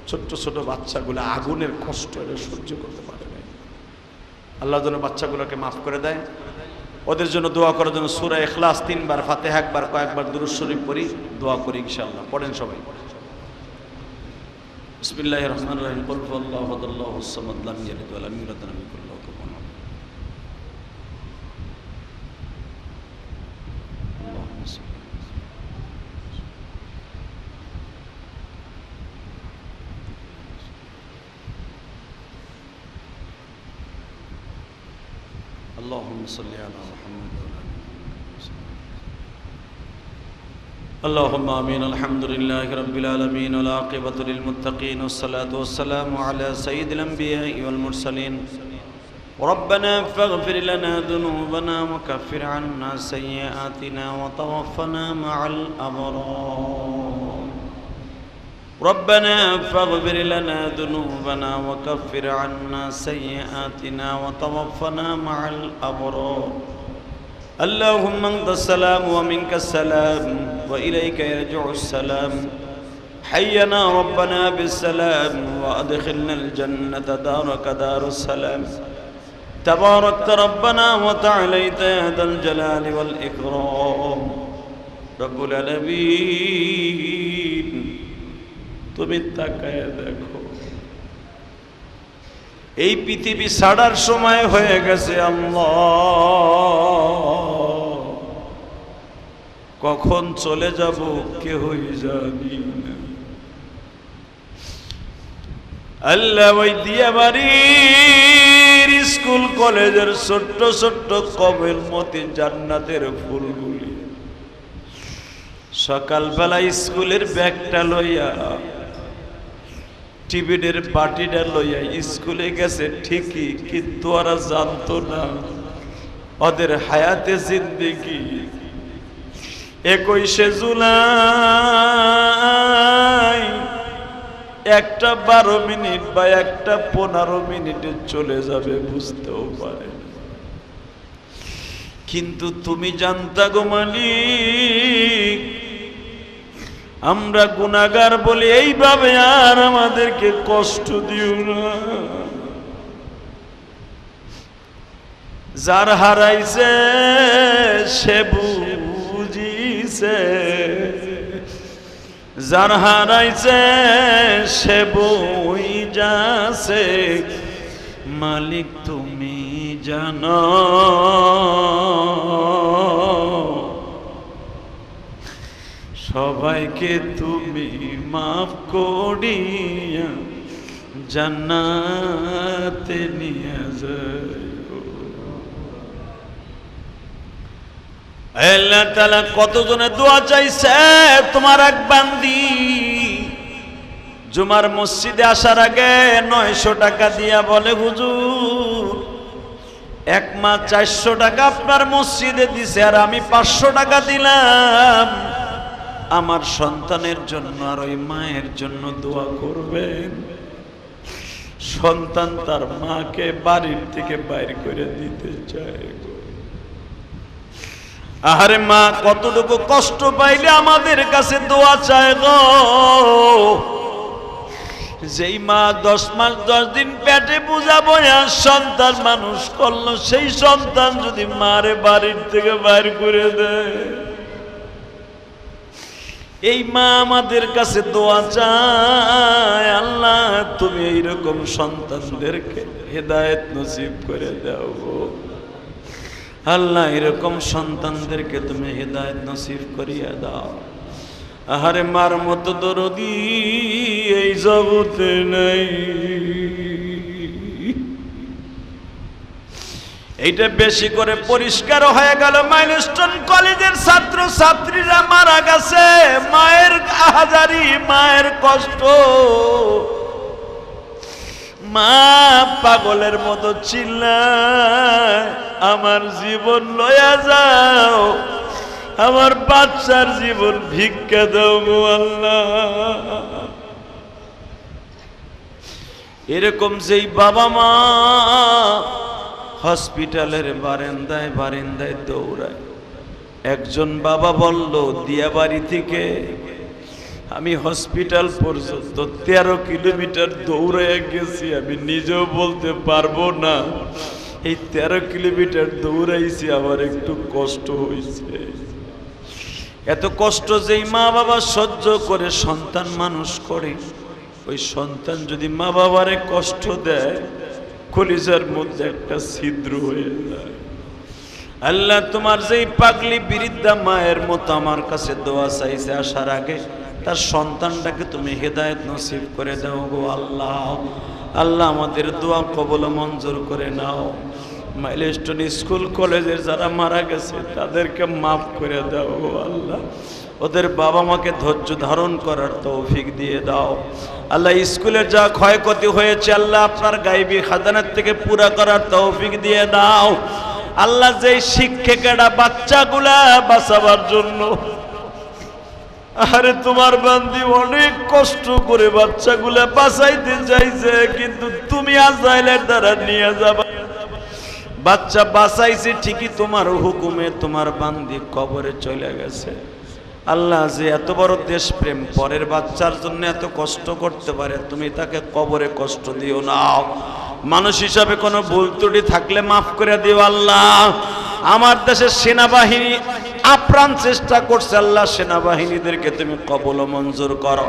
ছোট্ট ছোট বাচ্চাগুলো আগুনের কষ্ট এটা সহ্য করতে পারে না। আল্লাহ যেন বাচ্চাগুলোকে মাফ করে দেয়। ওদের জন্য দোয়া করার জন্য সূরা ইখলাস 3 বার, ফাতিহা একবার, কয়েকবার দুরূদ শরীফ পড়ি, দোয়া করি ইনশাআল্লাহ। পড়েন সবাই। বিসমিল্লাহির রহমানির রহিম। কুল হুয়াল্লাহু আহাদ আল্লাহুস সামাদ লাম ইয়ালিদ ওয়া লাম ইউলাদ ওয়া লাম ইয়াকুল লাহু কুফুওয়ান আহাদ। اللهم صل على محمد وعلى آل محمد. اللهم آمين. الحمد لله رب العالمين والعاقبة للمتقين والصلاة والسلام على سيد الأنبياء والمرسلين. ربنا فاغفر لنا ذنوبنا وكفر عنا سيئاتنا وتوفنا مع الأبرار. ربنا فاغفر لنا ذنوبنا وكفر عنا سيئاتنا وتوفنا مع الأبرار. اللهم أنت السلام ومنك السلام وإليك يرجع السلام. حينا ربنا بالسلام وأدخلنا الجنة دارك دار السلام. تباركت ربنا وتعاليت يا ذا الجلال والإكرام. رب العالمين তুমি তাকায় দেখো, এই পৃথিবী ছাড়ার সময় হয়ে গেছে আল্লাহ। কখন চলে যাব কেউই জানি না। আল্লাহ ওই দিয়াবাড়ির স্কুল কলেজের ছোট্ট ছোট্ট কবের মতে জান্নাতের ফুলগুলি সকালবেলা স্কুলের ব্যাগটা লইয়া, টিফিনের বাটিটা লইয়া স্কুলে গেছে ঠিকই, কিন্তু ওরা জানতো না ওদের হায়াতে জিন্দেগি 21শে জুলাই একটা 12 মিনিট বা একটা 15 মিনিটে চলে যাবে, বুঝতেও পারে না। কিন্তু তুমি জানতা গো মালিক, আমরা গুনাহগার বলে এইভাবে আর আমাদেরকে কষ্ট দিও না। যার হারাইছে সে বুঝিছে, যার হারাইছে সে বই যাছে, মালিক তুমি জানো। সবাইকে তুমি মাফ করিয়া জান্নাতে নিয়ে যাও। আল্লাহ তাআলা কতজনে দোয়া চাইছে। তোমার এক বান্দি জুমার মসজিদে আসার আগে 900 টাকা দিয়া বলে, হুজুর এক মাস 400 টাকা আপনার মসজিদে দিছে, আর আমি 500 টাকা দিলাম। আমার সন্তানের জন্য আর ওই মায়ের জন্য দোয়া করবেন। সন্তান তার মাকে বাড়ির থেকে বাইর করে দিতে চায়। আহারে মা কতটুকু কষ্ট পাইলে আমাদের কাছে দোয়া চায় গো। যেই মা 10 মাস 10 দিন পেটে বোঝা বয়া সন্তান মানুষ করলো, সেই সন্তান যদি মারে বাড়ির থেকে বাইর করে দেয়, এই মা আমাদের কাছে দোয়া চায়, আল্লাহ তুমি এইরকম সন্তানদেরকে হেদায়েত নসিব করে দাও গো। আল্লাহ এরকম সন্তানদেরকে তুমি হেদায়েত নসিব করিয়া দাও। আহারে মার মতো দরদি এই জগতে নাই। এইটা বেশি করে পরিষ্কার হয়ে গেল। মাইলস্টোন কলেজের ছাত্র ছাত্রীরা মারা গেছে, মায়ের আহাজারি, মায়ের কষ্ট। মা পাগলের মতো চিল্লায়, আমার জীবন লয়া যাও, আমার বাচ্চার জীবন ভিক্ষা দাও গো আল্লাহ। এরকম যেই বাবা মা হসপিটালের বারান্দায় বারান্দায় দৌড়ায়। একজন বাবা বলল, দিয়াবাড়ি থেকে আমি হসপিটাল পর্যন্ত 13 কিলোমিটার দৌড়াইয়া গেছি, আমি নিজেও বলতে পারবো না এই 13 কিলোমিটার দৌড়াইছি, আমার একটু কষ্ট হয়েছে। এত কষ্ট যেই মা বাবা সহ্য করে সন্তান মানুষ করে, ওই সন্তান যদি মা বাবারে কষ্ট দেয়, কলিজার মধ্যে একটা ছিদ্র হয়ে যায়। আল্লাহ তোমার যেই পাগলি বৃদ্ধা মায়ের মতো আমার কাছে দোয়া চাইছে আসার আগে, তার সন্তানটাকে তুমি হেদায়েত নসিব করে দাও গো আল্লাহ। আল্লাহ আমাদের দোয়া কবুল মঞ্জুর করে নাও। মাইলস্টোন স্কুল কলেজের যারা মারা গেছে তাদেরকে মাফ করে দাও গো আল্লাহ। ওদের বাবা মাকে ধৈর্য ধারণ করার তৌফিক দিয়ে দাও আল্লাহ। স্কুলের যা ক্ষয়ক্ষতি হয়েছে আল্লাহ আপনার গায়বী খাজানার থেকে পুরা করার তৌফিক দিয়ে দাও আল্লাহ। যেই শিক্ষকেরা বাচ্চাগুলা বাঁচাবার জন্য, আরে তোমার বান্দি অনেক কষ্ট করে বাচ্চাগুলা বাঁচাইতে চাইছে, কিন্তু তুমি আজাইলের দ্বারা নিয়ে যাবা। বাচ্চা বাঁচাইছে ঠিকই, তোমার হুকুমে তোমার বান্দি কবরে চলে গেছে। আল্লাহ যে এত বড় দেশপ্রেম, পরের বাচ্চার জন্য এত কষ্ট করতে পারে, তুমি তাকে কবরে কষ্ট দিও না। মানুষ হিসাবে কোনো ভুল ত্রুটি থাকলে মাফ করে দিও আল্লাহ। আমার দেশের সেনাবাহিনী আপ্রাণ চেষ্টা করছে আল্লাহ, সেনাবাহিনীদেরকে তুমি কবুল মঞ্জুর করো।